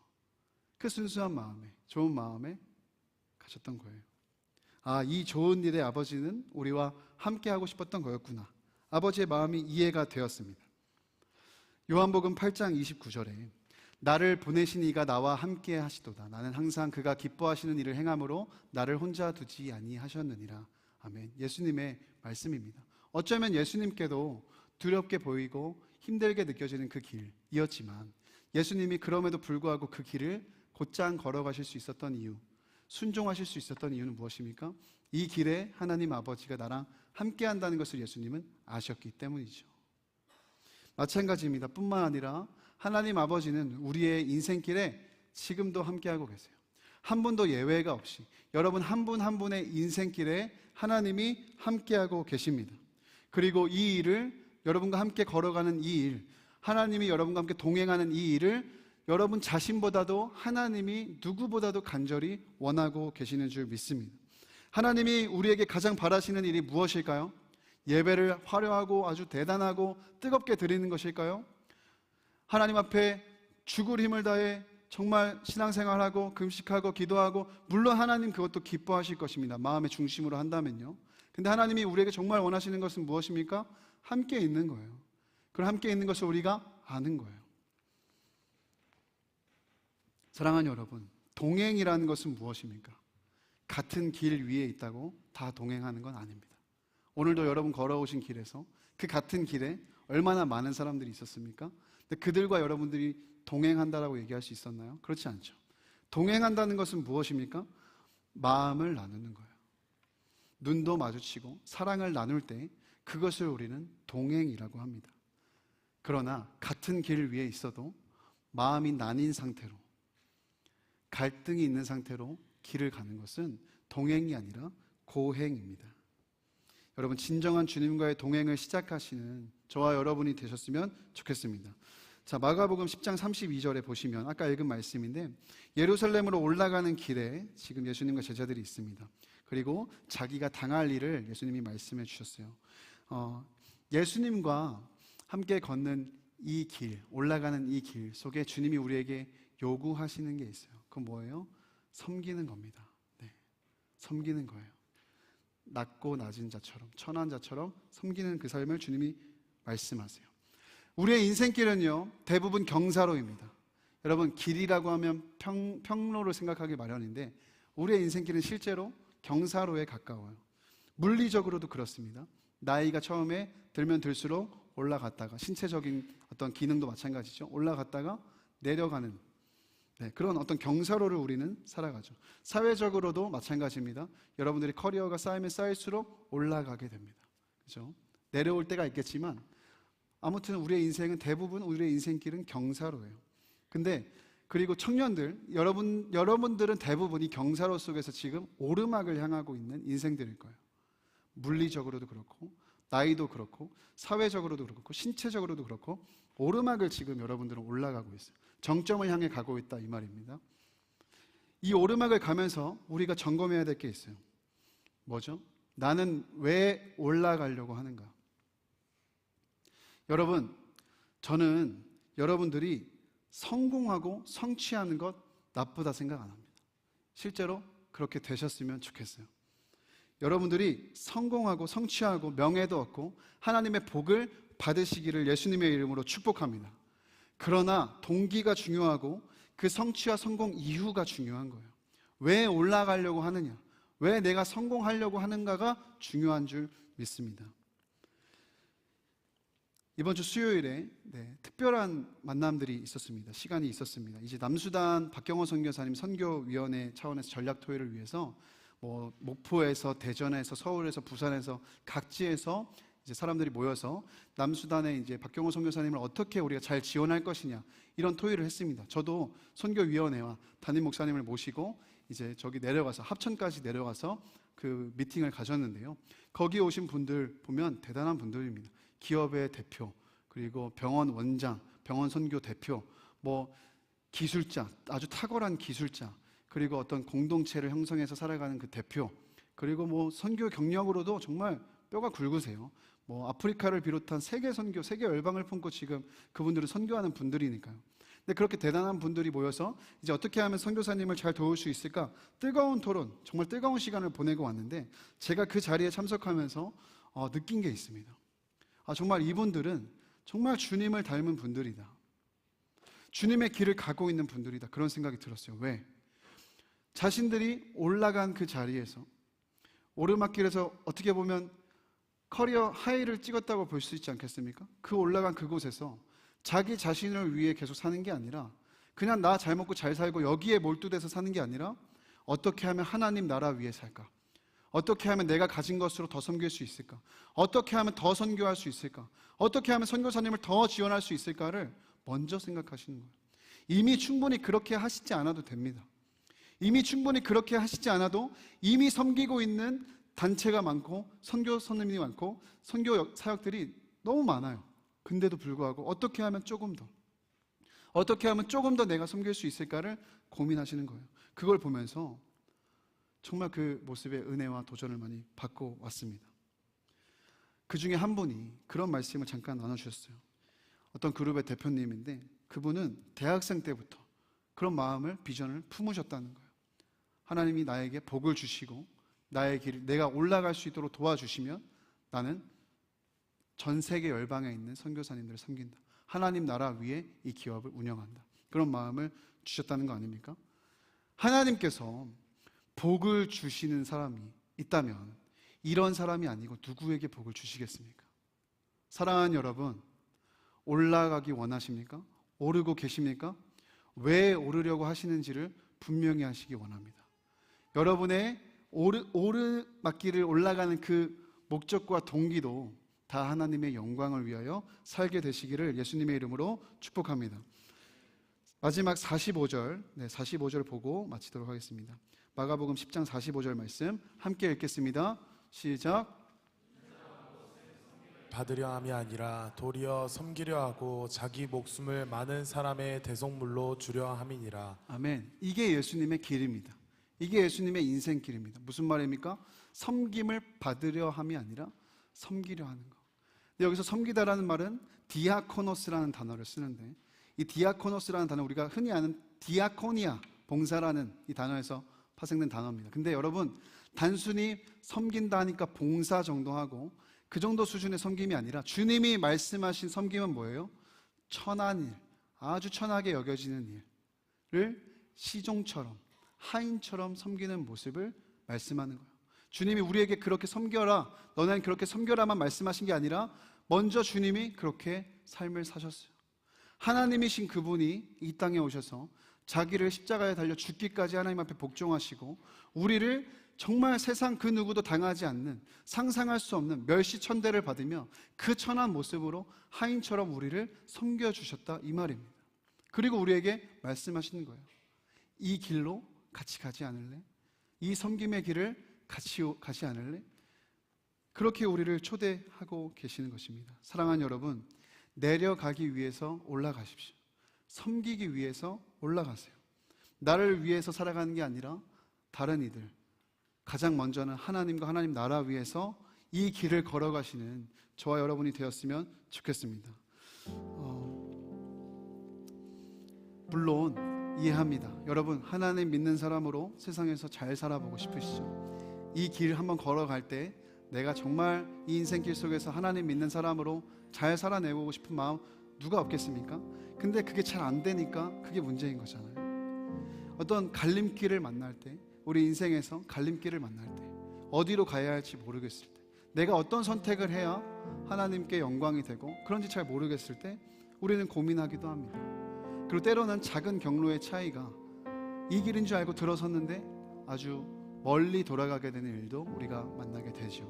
그 순수한 마음에, 좋은 마음에 가셨던 거예요. 이 좋은 일에 아버지는 우리와 함께 하고 싶었던 거였구나. 아버지의 마음이 이해가 되었습니다. 요한복음 8장 29절에 나를 보내신 이가 나와 함께 하시도다. 나는 항상 그가 기뻐하시는 일을 행함으로 나를 혼자 두지 아니하셨느니라. 아멘. 예수님의 말씀입니다. 어쩌면 예수님께도 두렵게 보이고 힘들게 느껴지는 그 길이었지만 예수님이 그럼에도 불구하고 그 길을 곧장 걸어가실 수 있었던 이유, 순종하실 수 있었던 이유는 무엇입니까? 이 길에 하나님 아버지가 나랑 함께 한다는 것을 예수님은 아셨기 때문이죠. 마찬가지입니다. 뿐만 아니라 하나님 아버지는 우리의 인생길에 지금도 함께하고 계세요. 한 분도 예외가 없이 여러분 한 분 한 분의 인생길에 하나님이 함께하고 계십니다. 그리고 이 일을 여러분과 함께 걸어가는 이 일, 하나님이 여러분과 함께 동행하는 이 일을 여러분 자신보다도 하나님이 누구보다도 간절히 원하고 계시는 줄 믿습니다. 하나님이 우리에게 가장 바라시는 일이 무엇일까요? 예배를 화려하고 아주 대단하고 뜨겁게 드리는 것일까요? 하나님 앞에 죽을 힘을 다해 정말 신앙생활하고 금식하고 기도하고 물론 하나님 그것도 기뻐하실 것입니다. 마음의 중심으로 한다면요. 근데 하나님이 우리에게 정말 원하시는 것은 무엇입니까? 함께 있는 거예요. 그럼 함께 있는 것을 우리가 아는 거예요. 사랑하는 여러분, 동행이라는 것은 무엇입니까? 같은 길 위에 있다고 다 동행하는 건 아닙니다. 오늘도 여러분 걸어오신 길에서 그 같은 길에 얼마나 많은 사람들이 있었습니까? 근데 그들과 여러분들이 동행한다라고 얘기할 수 있었나요? 그렇지 않죠. 동행한다는 것은 무엇입니까? 마음을 나누는 거예요. 눈도 마주치고 사랑을 나눌 때 그것을 우리는 동행이라고 합니다. 그러나 같은 길 위에 있어도 마음이 나뉜 상태로, 갈등이 있는 상태로 길을 가는 것은 동행이 아니라 고행입니다. 여러분, 진정한 주님과의 동행을 시작하시는 저와 여러분이 되셨으면 좋겠습니다. 자, 마가복음 10장 32절에 보시면 아까 읽은 말씀인데, 예루살렘으로 올라가는 길에 지금 예수님과 제자들이 있습니다. 그리고 자기가 당할 일을 예수님이 말씀해 주셨어요. 예수님과 함께 걷는 이 길, 올라가는 이 길 속에 주님이 우리에게 요구하시는 게 있어요. 그건 뭐예요? 섬기는 겁니다. 네, 섬기는 거예요. 낮고 낮은 자처럼, 천한 자처럼 섬기는 그 삶을 주님이 말씀하세요. 우리의 인생길은요, 대부분 경사로입니다. 여러분, 길이라고 하면 평로를 생각하기 마련인데 우리의 인생길은 실제로 경사로에 가까워요. 물리적으로도 그렇습니다. 나이가 처음에 들면 들수록 올라갔다가, 신체적인 어떤 기능도 마찬가지죠. 올라갔다가 내려가는, 그런 어떤 경사로를 우리는 살아가죠. 사회적으로도 마찬가지입니다. 여러분들이 커리어가 쌓이면 쌓일수록 올라가게 됩니다. 그렇죠? 내려올 때가 있겠지만 아무튼 우리의 인생은, 대부분 우리의 인생길은 경사로예요. 근데 그리고 청년들, 여러분들은 대부분 이 경사로 속에서 지금 오르막을 향하고 있는 인생들일 거예요. 물리적으로도 그렇고, 나이도 그렇고, 사회적으로도 그렇고, 신체적으로도 그렇고, 오르막을 지금 여러분들은 올라가고 있어요. 정점을 향해 가고 있다, 이 말입니다. 이 오르막을 가면서 우리가 점검해야 될 게 있어요. 뭐죠? 나는 왜 올라가려고 하는가? 여러분, 저는 여러분들이 성공하고 성취하는 것 나쁘다 생각 안 합니다. 실제로 그렇게 되셨으면 좋겠어요. 여러분들이 성공하고 성취하고 명예도 얻고 하나님의 복을 받으시기를 예수님의 이름으로 축복합니다. 그러나 동기가 중요하고 그 성취와 성공 이유가 중요한 거예요. 왜 올라가려고 하느냐, 왜 내가 성공하려고 하는가가 중요한 줄 믿습니다. 이번 주 수요일에 특별한 만남들이 있었습니다. 시간이 있었습니다. 이제 남수단 박경호 선교사님 선교위원회 차원에서 전략토회를 위해서 목포에서, 대전에서, 서울에서, 부산에서, 각지에서 이제 사람들이 모여서 남수단의 이제 박경호 선교사님을 어떻게 우리가 잘 지원할 것이냐, 이런 토의를 했습니다. 저도 선교위원회와 담임 목사님을 모시고 이제 저기 내려가서, 합천까지 내려가서 그 미팅을 가졌는데요. 거기 오신 분들 보면 대단한 분들입니다. 기업의 대표, 그리고 병원 원장, 병원 선교 대표, 기술자, 아주 탁월한 기술자, 그리고 어떤 공동체를 형성해서 살아가는 그 대표, 그리고 선교 경력으로도 정말 뼈가 굵으세요. 아프리카를 비롯한 세계 선교, 세계 열방을 품고 지금 그분들은 선교하는 분들이니까요. 근데 그렇게 대단한 분들이 모여서 이제 어떻게 하면 선교사님을 잘 도울 수 있을까? 뜨거운 토론, 정말 뜨거운 시간을 보내고 왔는데, 제가 그 자리에 참석하면서 느낀 게 있습니다. 정말 이분들은 정말 주님을 닮은 분들이다. 주님의 길을 가고 있는 분들이다. 그런 생각이 들었어요. 왜? 자신들이 올라간 그 자리에서, 오르막길에서 어떻게 보면 커리어 하이를 찍었다고 볼 수 있지 않겠습니까? 그 올라간 그곳에서 자기 자신을 위해 계속 사는 게 아니라, 그냥 나 잘 먹고 잘 살고 여기에 몰두돼서 사는 게 아니라, 어떻게 하면 하나님 나라 위에 살까? 어떻게 하면 내가 가진 것으로 더 섬길 수 있을까? 어떻게 하면 더 선교할 수 있을까? 어떻게 하면 선교사님을 더 지원할 수 있을까를 먼저 생각하시는 거예요. 이미 충분히 그렇게 하시지 않아도 됩니다. 이미 충분히 그렇게 하시지 않아도 이미 섬기고 있는 단체가 많고 선교 선생님이 많고 선교 사역들이 너무 많아요. 근데도 불구하고 어떻게 하면 조금 더 내가 섬길 수 있을까를 고민하시는 거예요. 그걸 보면서 정말 그 모습의 은혜와 도전을 많이 받고 왔습니다. 그 중에 한 분이 그런 말씀을 잠깐 나눠주셨어요. 어떤 그룹의 대표님인데, 그분은 대학생 때부터 그런 마음을, 비전을 품으셨다는 거예요. 하나님이 나에게 복을 주시고 나의 길을, 내가 올라갈 수 있도록 도와주시면 나는 전 세계 열방에 있는 선교사님들을 섬긴다. 하나님 나라 위에 이 기업을 운영한다. 그런 마음을 주셨다는 거 아닙니까? 하나님께서 복을 주시는 사람이 있다면 이런 사람이 아니고 누구에게 복을 주시겠습니까? 사랑하는 여러분, 올라가기 원하십니까? 오르고 계십니까? 왜 오르려고 하시는지를 분명히 하시기 원합니다. 여러분의 오르막길을 올라가는 그 목적과 동기도 다 하나님의 영광을 위하여 살게 되시기를 예수님의 이름으로 축복합니다. 마지막 45절, 45절 보고 마치도록 하겠습니다. 마가복음 10장 45절 말씀 함께 읽겠습니다. 시작. 받으려 함이 아니라 도리어 섬기려 하고 자기 목숨을 많은 사람의 대속물로 주려 함이니라. 아멘. 이게 예수님의 길입니다. 이게 예수님의 인생길입니다. 무슨 말입니까? 섬김을 받으려 함이 아니라 섬기려 하는 거. 여기서 섬기다라는 말은 디아코노스라는 단어를 쓰는데, 이 디아코노스라는 단어, 우리가 흔히 아는 디아코니아, 봉사라는 이 단어에서 파생된 단어입니다. 근데 여러분, 단순히 섬긴다 하니까 봉사 정도 하고 그 정도 수준의 섬김이 아니라 주님이 말씀하신 섬김은 뭐예요? 천한 일, 아주 천하게 여겨지는 일을 시종처럼, 하인처럼 섬기는 모습을 말씀하는 거예요. 주님이 우리에게 그렇게 섬겨라, 너는 그렇게 섬겨라만 말씀하신 게 아니라 먼저 주님이 그렇게 삶을 사셨어요. 하나님이신 그분이 이 땅에 오셔서 자기를 십자가에 달려 죽기까지 하나님 앞에 복종하시고 우리를 정말 세상 그 누구도 당하지 않는, 상상할 수 없는 멸시천대를 받으며 그 천한 모습으로 하인처럼 우리를 섬겨주셨다, 이 말입니다. 그리고 우리에게 말씀하시는 거예요. 이 길로 같이 가지 않을래? 이 섬김의 길을 같이 가지 않을래? 그렇게 우리를 초대하고 계시는 것입니다. 사랑하는 여러분, 내려가기 위해서 올라가십시오. 섬기기 위해서 올라가세요. 나를 위해서 살아가는 게 아니라 다른 이들, 가장 먼저는 하나님과 하나님 나라 위해서 이 길을 걸어가시는 저와 여러분이 되었으면 좋겠습니다. 물론 이해합니다. 여러분, 하나님 믿는 사람으로 세상에서 잘 살아보고 싶으시죠? 이 길 한번 걸어갈 때 내가 정말 이 인생길 속에서 하나님 믿는 사람으로 잘 살아내고 싶은 마음 누가 없겠습니까? 근데 그게 잘 안 되니까 그게 문제인 거잖아요. 어떤 갈림길을 만날 때, 우리 인생에서 갈림길을 만날 때, 어디로 가야 할지 모르겠을 때, 내가 어떤 선택을 해야 하나님께 영광이 되고 그런지 잘 모르겠을 때 우리는 고민하기도 합니다. 그리고 때로는 작은 경로의 차이가 이 길인 줄 알고 들어섰는데 아주 멀리 돌아가게 되는 일도 우리가 만나게 되죠.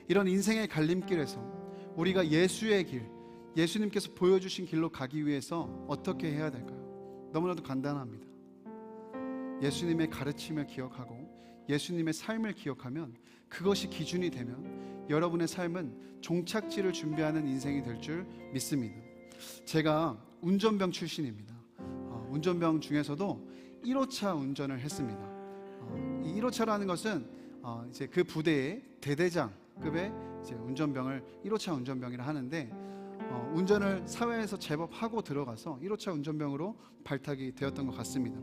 이런 인생의 갈림길에서 우리가 예수의 길, 예수님께서 보여주신 길로 가기 위해서 어떻게 해야 될까요? 너무나도 간단합니다. 예수님의 가르침을 기억하고 예수님의 삶을 기억하면, 그것이 기준이 되면 여러분의 삶은 종착지를 준비하는 인생이 될 줄 믿습니다. 제가 운전병 출신입니다. 운전병 중에서도 1호차 운전을 했습니다. 이 1호차라는 것은 이제 그 부대의 대대장급의 이제 운전병을 1호차 운전병이라 하는데, 운전을 사회에서 제법 하고 들어가서 1호차 운전병으로 발탁이 되었던 것 같습니다.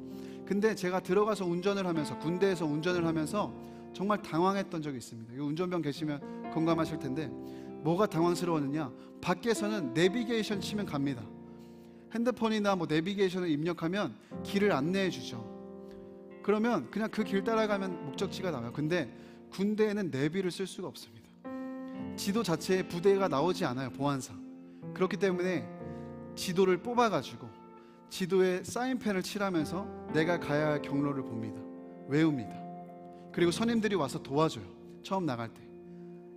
근데 제가 들어가서 운전을 하면서, 군대에서 운전을 하면서 정말 당황했던 적이 있습니다. 이 운전병 계시면 공감하실 텐데, 뭐가 당황스러웠느냐, 밖에서는 내비게이션 치면 갑니다. 핸드폰이나 뭐 내비게이션을 입력하면 길을 안내해 주죠. 그러면 그냥 그 길 따라가면 목적지가 나와요. 근데 군대에는 내비를 쓸 수가 없습니다. 지도 자체에 부대가 나오지 않아요, 보안상. 그렇기 때문에 지도를 뽑아가지고 지도에 사인펜을 칠하면서 내가 가야 할 경로를 봅니다. 외웁니다. 그리고 선임들이 와서 도와줘요. 처음 나갈 때,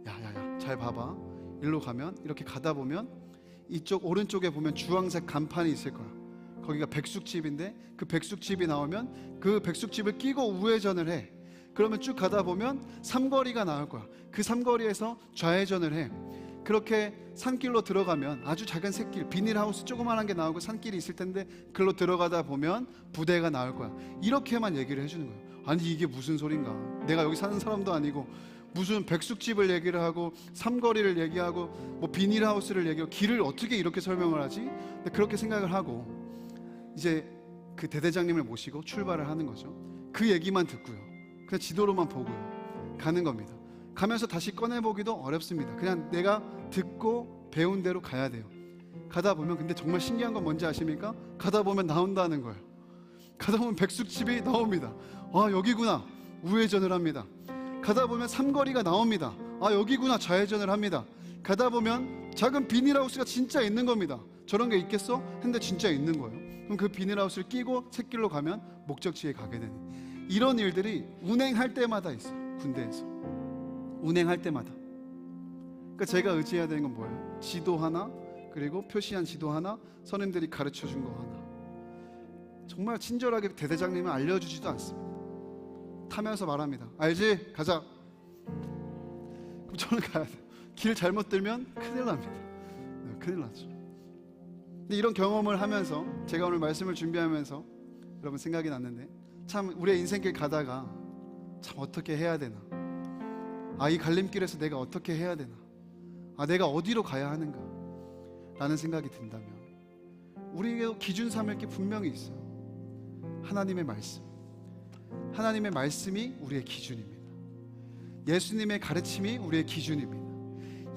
야야야 잘 봐봐, 일로 가면, 이렇게 가다 보면 이쪽 오른쪽에 보면 주황색 간판이 있을 거야. 거기가 백숙집인데 그 백숙집이 나오면 그 백숙집을 끼고 우회전을 해. 그러면 쭉 가다 보면 삼거리가 나올 거야. 그 삼거리에서 좌회전을 해. 그렇게 산길로 들어가면 아주 작은 샛길, 비닐하우스 조그만한 게 나오고 산길이 있을 텐데 그걸로 들어가다 보면 부대가 나올 거야. 이렇게만 얘기를 해주는 거예요. 아니 이게 무슨 소린가, 내가 여기 사는 사람도 아니고 무슨 백숙집을 얘기를 하고 삼거리를 얘기하고 뭐 비닐하우스를 얘기하고 길을 어떻게 이렇게 설명을 하지? 근데 그렇게 생각을 하고 이제 그 대대장님을 모시고 출발을 하는 거죠. 그 얘기만 듣고요, 그냥 지도로만 보고요 가는 겁니다. 가면서 다시 꺼내보기도 어렵습니다. 그냥 내가 듣고 배운 대로 가야 돼요. 가다 보면, 근데 정말 신기한 건 뭔지 아십니까? 가다 보면 나온다는 거예요. 가다 보면 백숙집이 나옵니다. 아, 여기구나. 우회전을 합니다. 가다 보면 삼거리가 나옵니다. 아, 여기구나. 좌회전을 합니다. 가다 보면 작은 비닐하우스가 진짜 있는 겁니다. 저런 게 있겠어? 했는데 진짜 있는 거예요. 그럼 그 비닐하우스를 끼고 샛길로 가면 목적지에 가게 되는, 이런 일들이 운행할 때마다 있어요. 군대에서 운행할 때마다. 그러니까 제가 의지해야 되는 건 뭐예요? 지도 하나, 그리고 표시한 지도 하나, 선생님들이 가르쳐 준 거 하나. 정말 친절하게 대대장님은 알려주지도 않습니다. 타면서 말합니다. 알지? 가자. 그럼 저는 가야 돼요. 길 잘못 들면 큰일 납니다. 네, 큰일 나죠. 근데 이런 경험을 하면서 제가 오늘 말씀을 준비하면서 여러분 생각이 났는데, 참 우리의 인생길 가다가 참 어떻게 해야 되나, 아, 이 갈림길에서 내가 어떻게 해야 되나, 아, 내가 어디로 가야 하는가 라는 생각이 든다면 우리에게 기준 삼을 게 분명히 있어요. 하나님의 말씀, 하나님의 말씀이 우리의 기준입니다. 예수님의 가르침이 우리의 기준입니다.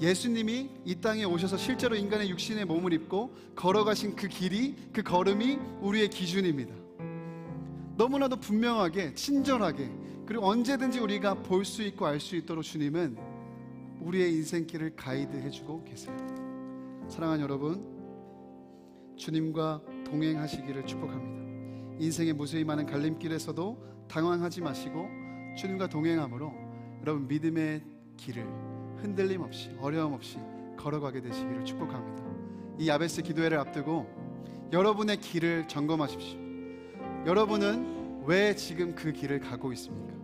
예수님이 이 땅에 오셔서 실제로 인간의 육신의 몸을 입고 걸어가신 그 길이, 그 걸음이 우리의 기준입니다. 너무나도 분명하게, 친절하게, 그리고 언제든지 우리가 볼 수 있고 알 수 있도록 주님은 우리의 인생길을 가이드해 주고 계세요. 사랑하는 여러분, 주님과 동행하시기를 축복합니다. 인생의 무수히 많은 갈림길에서도 당황하지 마시고 주님과 동행함으로 여러분 믿음의 길을 흔들림 없이, 어려움 없이 걸어가게 되시기를 축복합니다. 이 야베스 기도회를 앞두고 여러분의 길을 점검하십시오. 여러분은 왜 지금 그 길을 가고 있습니까?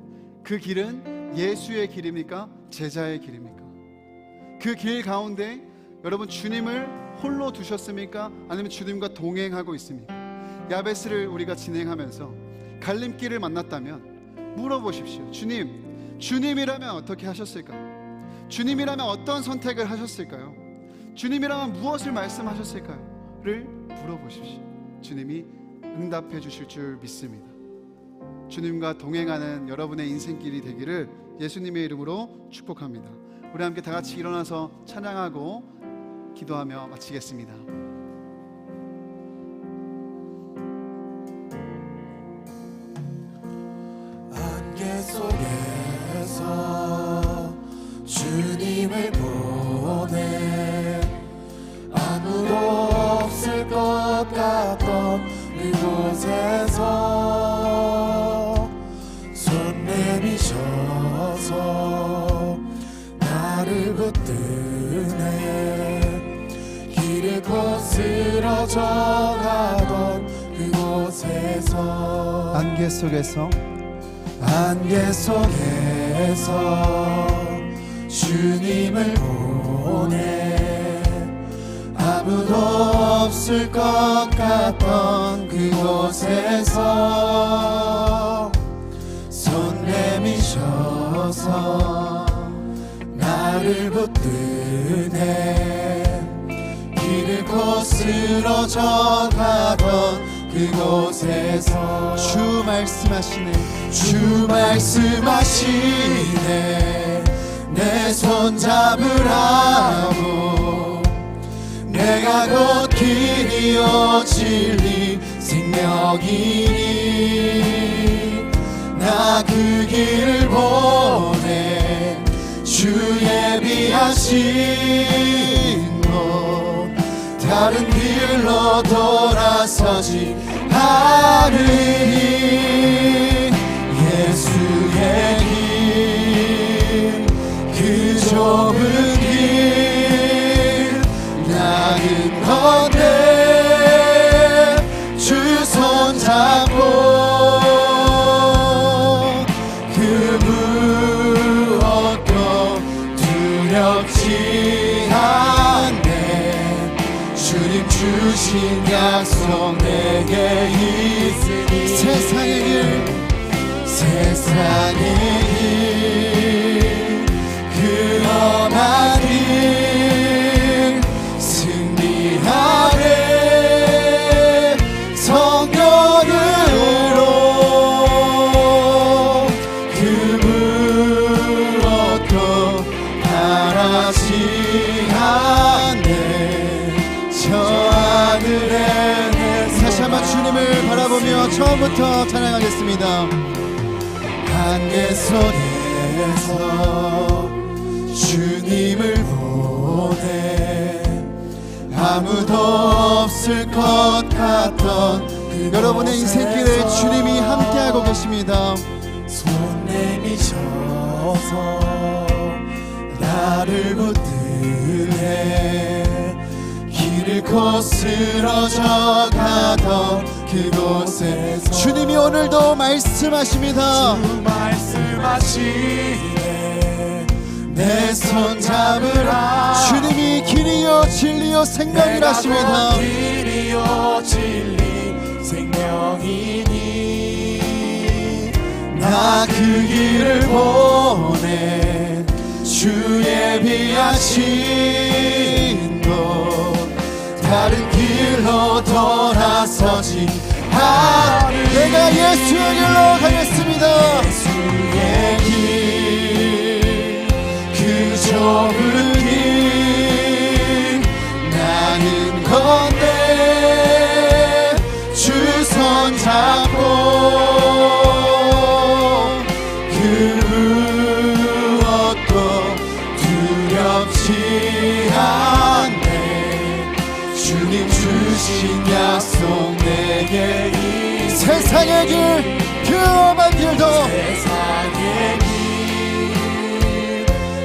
그 길은 예수의 길입니까? 제자의 길입니까? 그 길 가운데 여러분 주님을 홀로 두셨습니까? 아니면 주님과 동행하고 있습니까? 야베스를 우리가 진행하면서 갈림길을 만났다면 물어보십시오. 주님, 주님이라면 어떻게 하셨을까요? 주님이라면 어떤 선택을 하셨을까요? 주님이라면 무엇을 말씀하셨을까요? 를 물어보십시오. 주님이 응답해 주실 줄 믿습니다. 주님과 동행하는 여러분의 인생길이 되기를 예수님의 이름으로 축복합니다. 우리 함께 다 같이 일어나서 찬양하고 기도하며 마치겠습니다. 안개 속에서 주님을 보내 아무도 없을 것 같던 그곳에서 손 내미셔서 나를 붙드네 길을 거스러져 가던 그곳에서 안개 속에서 주님을 보내 아무도 없을 것 같던 그곳에서 손 내미셔서 나를 붙드네 길을 거스러져 가던 그곳에서 주 말씀하시네 내 손 잡으라고 내가 곧 길이요 진리 생명이니 나 그 길을 보내 주 예비하신 곳 다른 길로 돌아서지 않으니 예수의 길 그 좁은 길 나는 건데 주 손 잡고 그 무엇도 두렵지 않네 주님 주신 약속 내게 있으니 세상의 길 그 험한 길 승리하네 성령으로 그 무엇도 바라지 않네 저 하늘에 다시 한번 주님을 바라보며 처음부터 찬양하겠습니다. 안개 속에서 곳에서 주님을 보내 아무도 없을 것 같던 여러분의 인생길에 주님이 함께하고 계십니다. 손 내미셔서 나를 붙드네 길을 거스러져 가던 그곳에서 주님이 오늘도 말씀하십니다. 주 말씀하시네 내 손 잡으라. 주님이 길이요 진리요 생명이라십니다. 길이요 진리 생명이니 나 그 길을 보내 주 예비하신 곳 다른 길로 돌아서지 내가 예수의 길로 가겠습니다. 예수의 길 그 좁은 길 나는 건데 주 손 잡고 그 무엇도 두렵지 않네. 주님 주신 약속 내게 세상의 길 그 험한 길도 세상의 길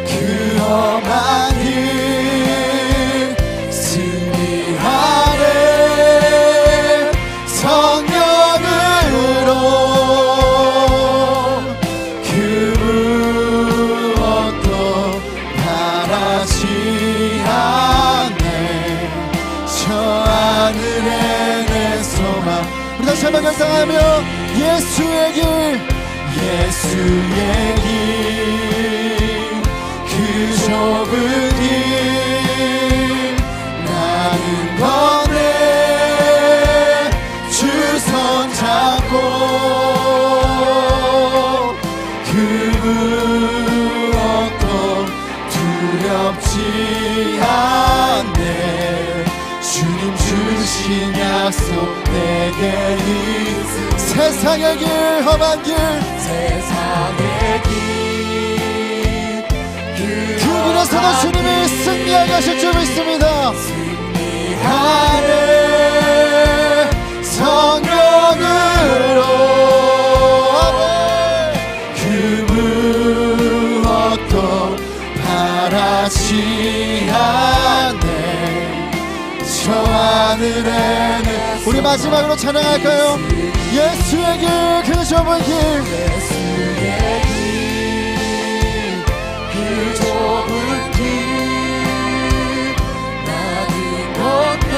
그 험한 길 승리하네 성령으로 그 무엇도 바라지 않네. 저 하늘에 내 소망 우리 다시 한번 결정하며 예수의 길 예수의 길 그 좁은 길 나는 건네 주 손 잡고 그 무엇도 두렵지 않네. 주님 주신 약속 내게 세상의 길 험한 길 세상의 길 그 길에서도 주님이 승리하게 하실 줄 믿습니다. 승리하네 성령으로 그 무엇도 바라지 않네. 저 하늘에는 우리 마지막으로 찬양할까요? 예수의 길 그 좁은 길 예수의 길 그 좁은 길 나는 건데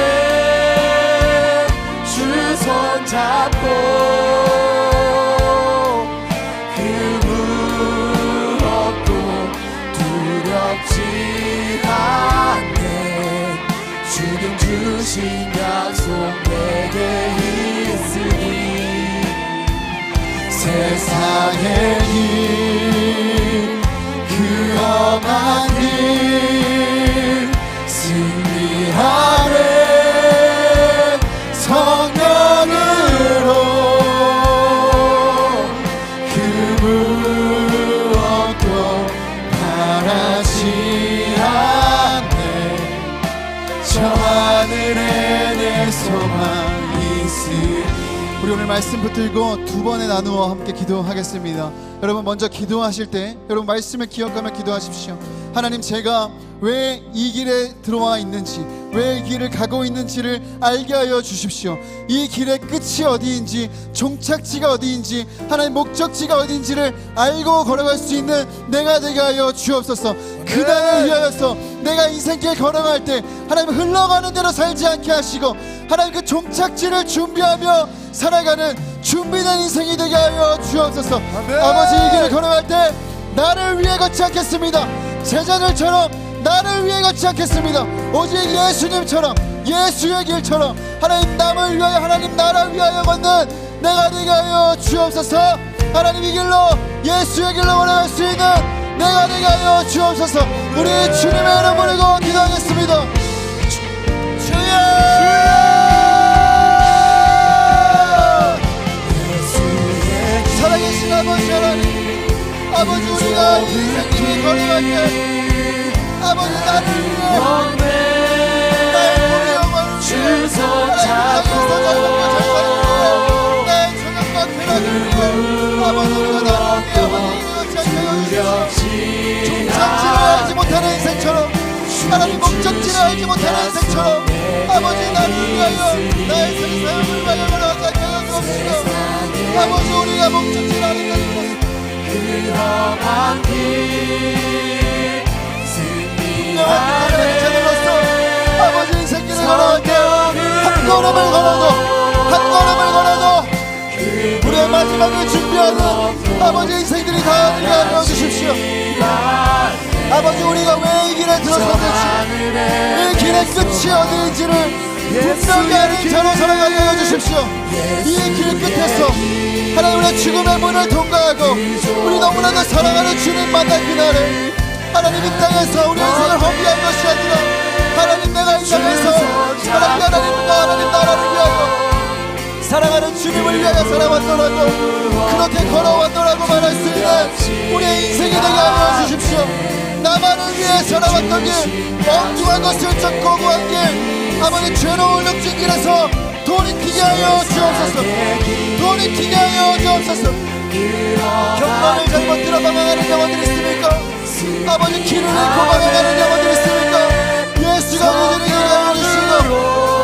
주 손 잡고 그 무엇도 두렵지 않네. 주님 주신 약속 내게 있으니 세상의 길 그 험한 길 승리하네 성령으로 그 무엇도 바라지 않네. 저 하늘에 내 소망이 있으니 우리 오늘 말씀 붙들고 두 번에 나누어 함께 기도하겠습니다. 여러분 먼저 기도하실 때 여러분 말씀을 기억하며 기도하십시오. 하나님 제가 왜 이 길에 들어와 있는지 왜 이 길을 가고 있는지를 알게 하여 주십시오. 이 길의 끝이 어디인지 종착지가 어디인지 하나님 목적지가 어디인지를 알고 걸어갈 수 있는 내가 되게 하여 주옵소서. 그날을 위하여서 내가 인생길 걸어갈 때 하나님 흘러가는 대로 살지 않게 하시고 하나님 그 종착지를 준비하며 살아가는 준비된 인생이 되게 하여 주옵소서. 아버지 이 길을 걸어갈 때 나를 위해 걷지 않겠습니다. 제자들처럼 나를 위해 걷지 않겠습니다. 오직 예수님처럼 예수의 길처럼 하나님 남을 위하여 하나님 나를 위하여 걷는 내가 되게 하여 주옵소서. 하나님 이 길로 예수의 길로 걸어갈 수 있는 내가 되게 하여 주옵소서. 우리 주님의 이름 부르고 기도하겠습니다. 주여 살아계신 아버지 하나님 아버지 우리가 인생이 걸어갈 때 아버지 나를 위해 나의 우리 영혼을 주 손잡고 나의 저녁과 쾌락을 위해 아버지 우리가 나를 위해 종착지를 알지 못하는 인생처럼 하나님 목적지를 알지 못하는 인생처럼 아버지 나를 위하여 나의 세상을 발견하게 하여 주옵시고 아버지 우리가 목적지를 아는 것입니다. 그러한 길 승리하네 아버지 인생길을 걸어갈 때한 걸음을 걸어도 우리의 마지막을 준비하는 아버지 인생들이 다하게 하여 주십시오. 아버지 우리가 왜 이 길에 들어섰는지 이 길의 끝이 어디인지를 분명히 아는 자로 살아가게 하여 주십시오. 이 길 끝에서 하나님 우리의 죽음의 문을 통과하고 우리 너무나도 사랑하는 주님 만날 그날에 하나님 이 땅에서 우리 인생을 허비한 것이 아니라 하나님 내가 이 땅에서 하나님 나라를 위하여 사랑하는 주님을 위하여 살아왔더라도 그렇게 걸어왔더라고 말할 수 있는 우리의 인생이 되게 하여 주십시오. 나만을 위해 살아왔던 길 엉뚱한 것을 쫓고 구한 길 아버지 죄로운 룩진 길에서 돌이키게 하여 주옵소서. 돌이키게 하여 주옵소서. 경건을 잘못 들어 방황하는 영혼들이 있습니까? 아버지 길을 잃고 방황하는 영혼들이 있습니까? 예수가 우리를 인하여 주시고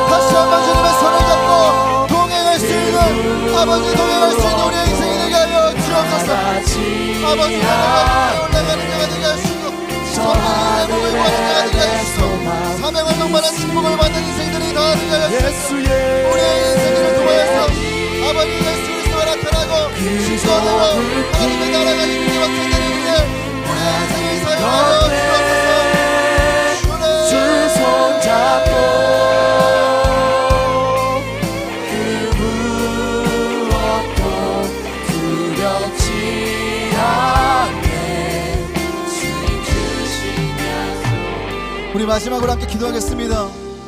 다시 한번 주님의 손을 잡고 동행할 수 있는 아버지 동행할 수 있는 우리의 인생이 되게 하여 주옵소서. 아버지 하나님과 올라가는 자가 되게 하시고 성령의 복을 구하는 자가 되게 하시고 사명을 동반한 축복을 받는 인생들이 다 되게 하여 주옵소서. 우리의 인생을 통하여서 아버지 예수 그리스도가 나타나고 신선하고 하나님의 나라가 이루어지는 wak들을 위해 우리의 인생을 사용하여 주옵소서. 주 손잡고 그 무엇도 두렵지 않네 주님 주신 약속. 우리 마지막으로 함께 기도하겠습니다.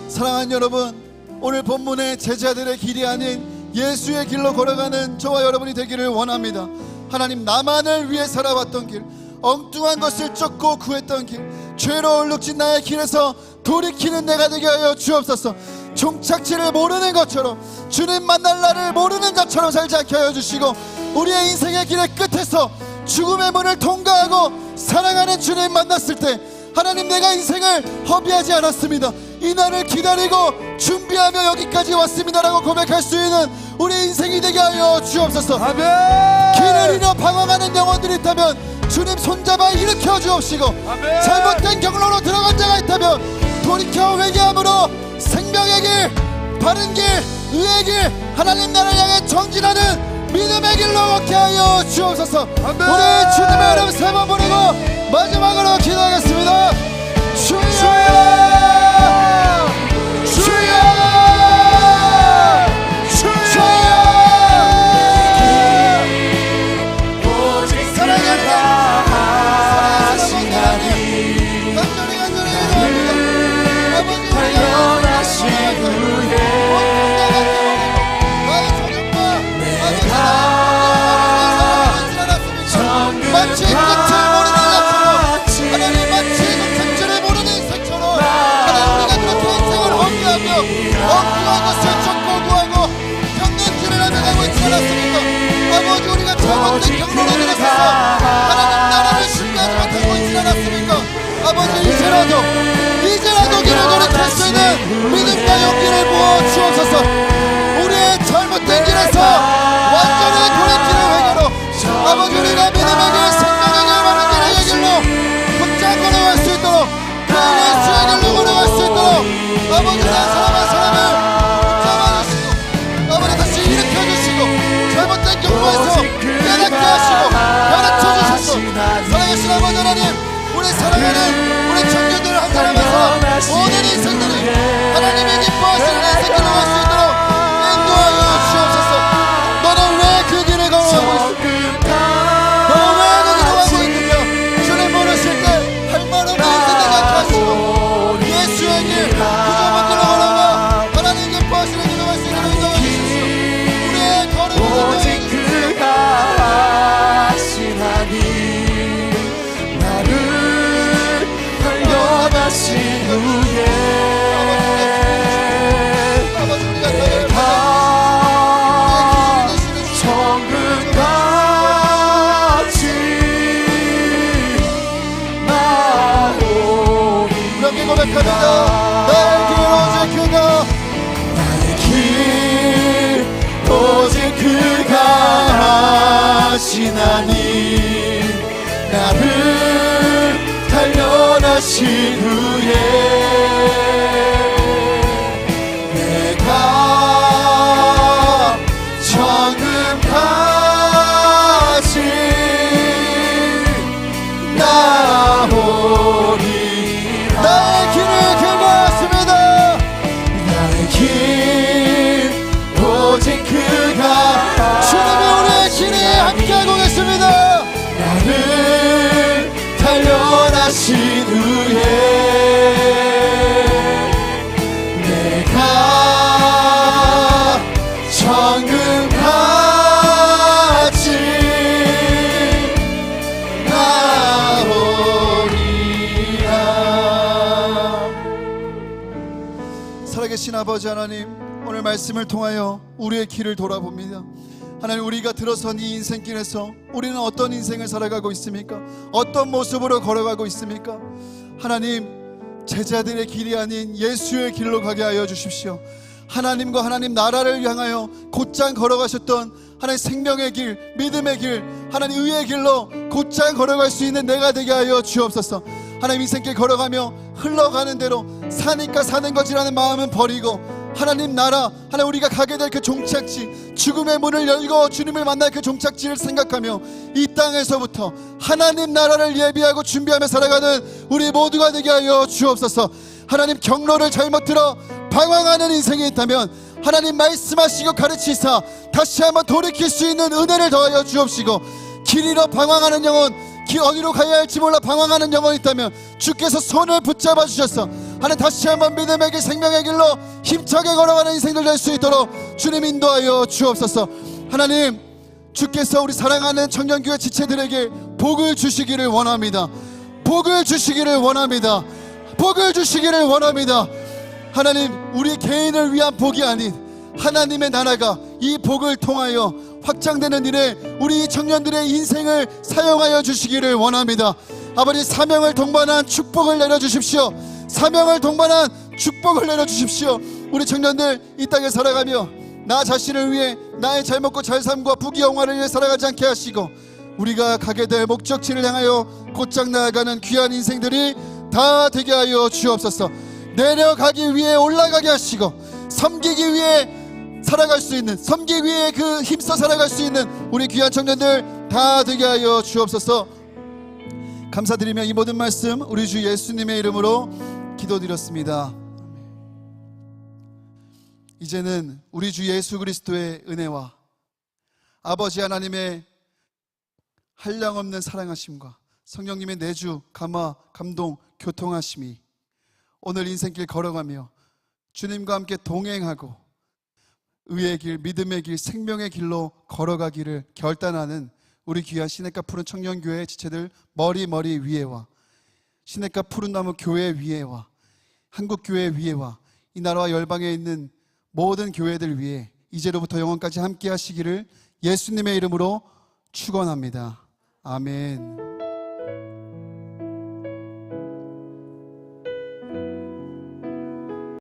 사랑하는 여러분, 오늘 본문의 제자들의 길이 아닌 예수의 길로 걸어가는 저와 여러분이 되기를 원합니다. 하나님 나만을 위해 살아왔던 길, 엉뚱한 것을 쫓고 구했던 길, 죄로 얼룩진 나의 길에서 돌이키는 내가 되게 하여 주옵소서. 종착지를 모르는 것처럼 주님 만날 날을 모르는 자처럼 살지 않게 하여 주시고 우리의 인생의 길의 끝에서 죽음의 문을 통과하고 사랑하는 주님 만났을 때 하나님 내가 인생을 허비하지 않았습니다. 이 날을 기다리고 준비하며 여기까지 왔습니다라고 고백할 수 있는 우리 인생이 되게 하여 주옵소서. 아멘. 길을 잃어 방황하는 영혼들이 있다면 주님 손잡아 일으켜 주옵시고 아멘. 잘못된 경로로 들어간 자가 있다면 돌이켜 회개함으로 생명의 길, 바른 길, 의의 길, 하나님 나라를 향해 정진하는 믿음의 길로 걷게 하여 주옵소서. 아멘. 우리 주님의 이름 세 번 부르고 마지막으로 기도하겠습니다. 주여 주여 주여 오직 사랑을 다하신 하나님 간절히 기도합니다. 단련하신 후에 마치 끝을 모르는 인생처럼 하나님 마치 끝을 모르는 인생처럼 하나님 우리가 그렇게 인생을 허비하며 엉뚱한 것을 쫓고 구하고 경륜길을 헤매가고 있지 않았습니까? 아버지 우리가 잘못된 경로로 들어서서 하나님 나라를 준비하지 못하고 있지 않았습니까? 아버지 이제라도 길을 걸어갈 수 있는 믿음과 용기를 부어 주옵소서. 우리의 잘못된 길에서 완전히 돌이키는 회개로 아버지 우리가 믿음의 길, 생명의 길, 바른 길의 길로 곧장 걸어갈 수 있도록 그 예수의 길로 걸어갈 수 있도록 아버지 내 사람을 붙잡아주시고 아버지 다시 일으켜주시고 잘못된 경로에서 깨닫게 하시고 가르쳐주셔서 사랑하신 아버지 하나님 우리 사랑하는 우리 청년들 한 사람에서 모든 인생들이 하나님이 기뻐하시는 인생길로 갈 수 있도록 인도하여 주옵소서. 너는 왜 그 길을 걸어가고 있습니까? 너는 왜 그 길을 가고 있느냐? 주님 모르실 때 할 말 없는 인생 되게 하시고 예수의 길 그저 먼길로 걸어가 하나님 기뻐하시는 길로 갈 수 있도록 인도하여 주십시오. 우리의 걸음을 오직 그가 하신 하니 하나님 나를 단련하신 후에 내가 정금같이 나오리. 나의 길을 긁었습니다. 나의 길 오직 그가 주님이 우리의 길에 함께하고 계십니다. 나를 단련하신 후에 내가 정금같이 나오리라. 살아계신 아버지 하나님, 오늘 말씀을 통하여 우리의 길을 돌아봅니다. 하나님, 우리가 들어선 이 인생길에서 우리는 어떤 인생을 살아가고 있습니까? 어떤 모습으로 걸어가고 있습니까? 하나님, 제자들의 길이 아닌 예수의 길로 가게 하여 주십시오. 하나님과 하나님 나라를 향하여 곧장 걸어가셨던 하나님 생명의 길, 믿음의 길, 하나님 의의 길로 곧장 걸어갈 수 있는 내가 되게 하여 주옵소서. 하나님, 인생길 걸어가며 흘러가는 대로 사니까 사는 거지라는 마음은 버리고 하나님 나라, 하나님 우리가 가게 될 그 종착지, 죽음의 문을 열고 주님을 만날 그 종착지를 생각하며 이 땅에서부터 하나님 나라를 예비하고 준비하며 살아가는 우리 모두가 되게 하여 주옵소서. 하나님, 경로를 잘못 들어 방황하는 인생이 있다면 하나님 말씀하시고 가르치사 다시 한번 돌이킬 수 있는 은혜를 더하여 주옵시고, 길 잃어 방황하는 영혼, 길 어디로 가야 할지 몰라 방황하는 영혼이 있다면 주께서 손을 붙잡아 주셔서 하나님 다시 한번 믿음의 길, 생명의 길로 힘차게 걸어가는 인생들 될 수 있도록 주님 인도하여 주옵소서. 하나님, 주께서 우리 사랑하는 청년교회 지체들에게 복을 주시기를 원합니다. 복을 주시기를 원합니다. 복을 주시기를 원합니다. 하나님, 우리 개인을 위한 복이 아닌 하나님의 나라가 이 복을 통하여 확장되는 일에 우리 청년들의 인생을 사용하여 주시기를 원합니다. 아버지, 사명을 동반한 축복을 내려주십시오. 사명을 동반한 축복을 내려주십시오. 우리 청년들 이 땅에 살아가며 나 자신을 위해 나의 잘 먹고 잘 삶과 부귀영화를 위해 살아가지 않게 하시고 우리가 가게 될 목적지를 향하여 곧장 나아가는 귀한 인생들이 다 되게 하여 주옵소서. 내려가기 위해 올라가게 하시고 섬기기 위해 살아갈 수 있는, 섬기기 위해 그 힘써 살아갈 수 있는 우리 귀한 청년들 다 되게 하여 주옵소서. 감사드리며 이 모든 말씀 우리 주 예수님의 이름으로 기도드렸습니다. 이제는 우리 주 예수 그리스도의 은혜와 아버지 하나님의 한량없는 사랑하심과 성령님의 내주, 감화, 감동, 교통하심이 오늘 인생길 걸어가며 주님과 함께 동행하고 의의 길, 믿음의 길, 생명의 길로 걸어가기를 결단하는 우리 귀한 시냇가 푸른 청년교회 지체들 머리 위에와 시냇가 푸른 나무 교회 위에와 한국교회 위에와 이 나라와 열방에 있는 모든 교회들 위에 이제로부터 영원까지 함께 하시기를 예수님의 이름으로 축원합니다. 아멘.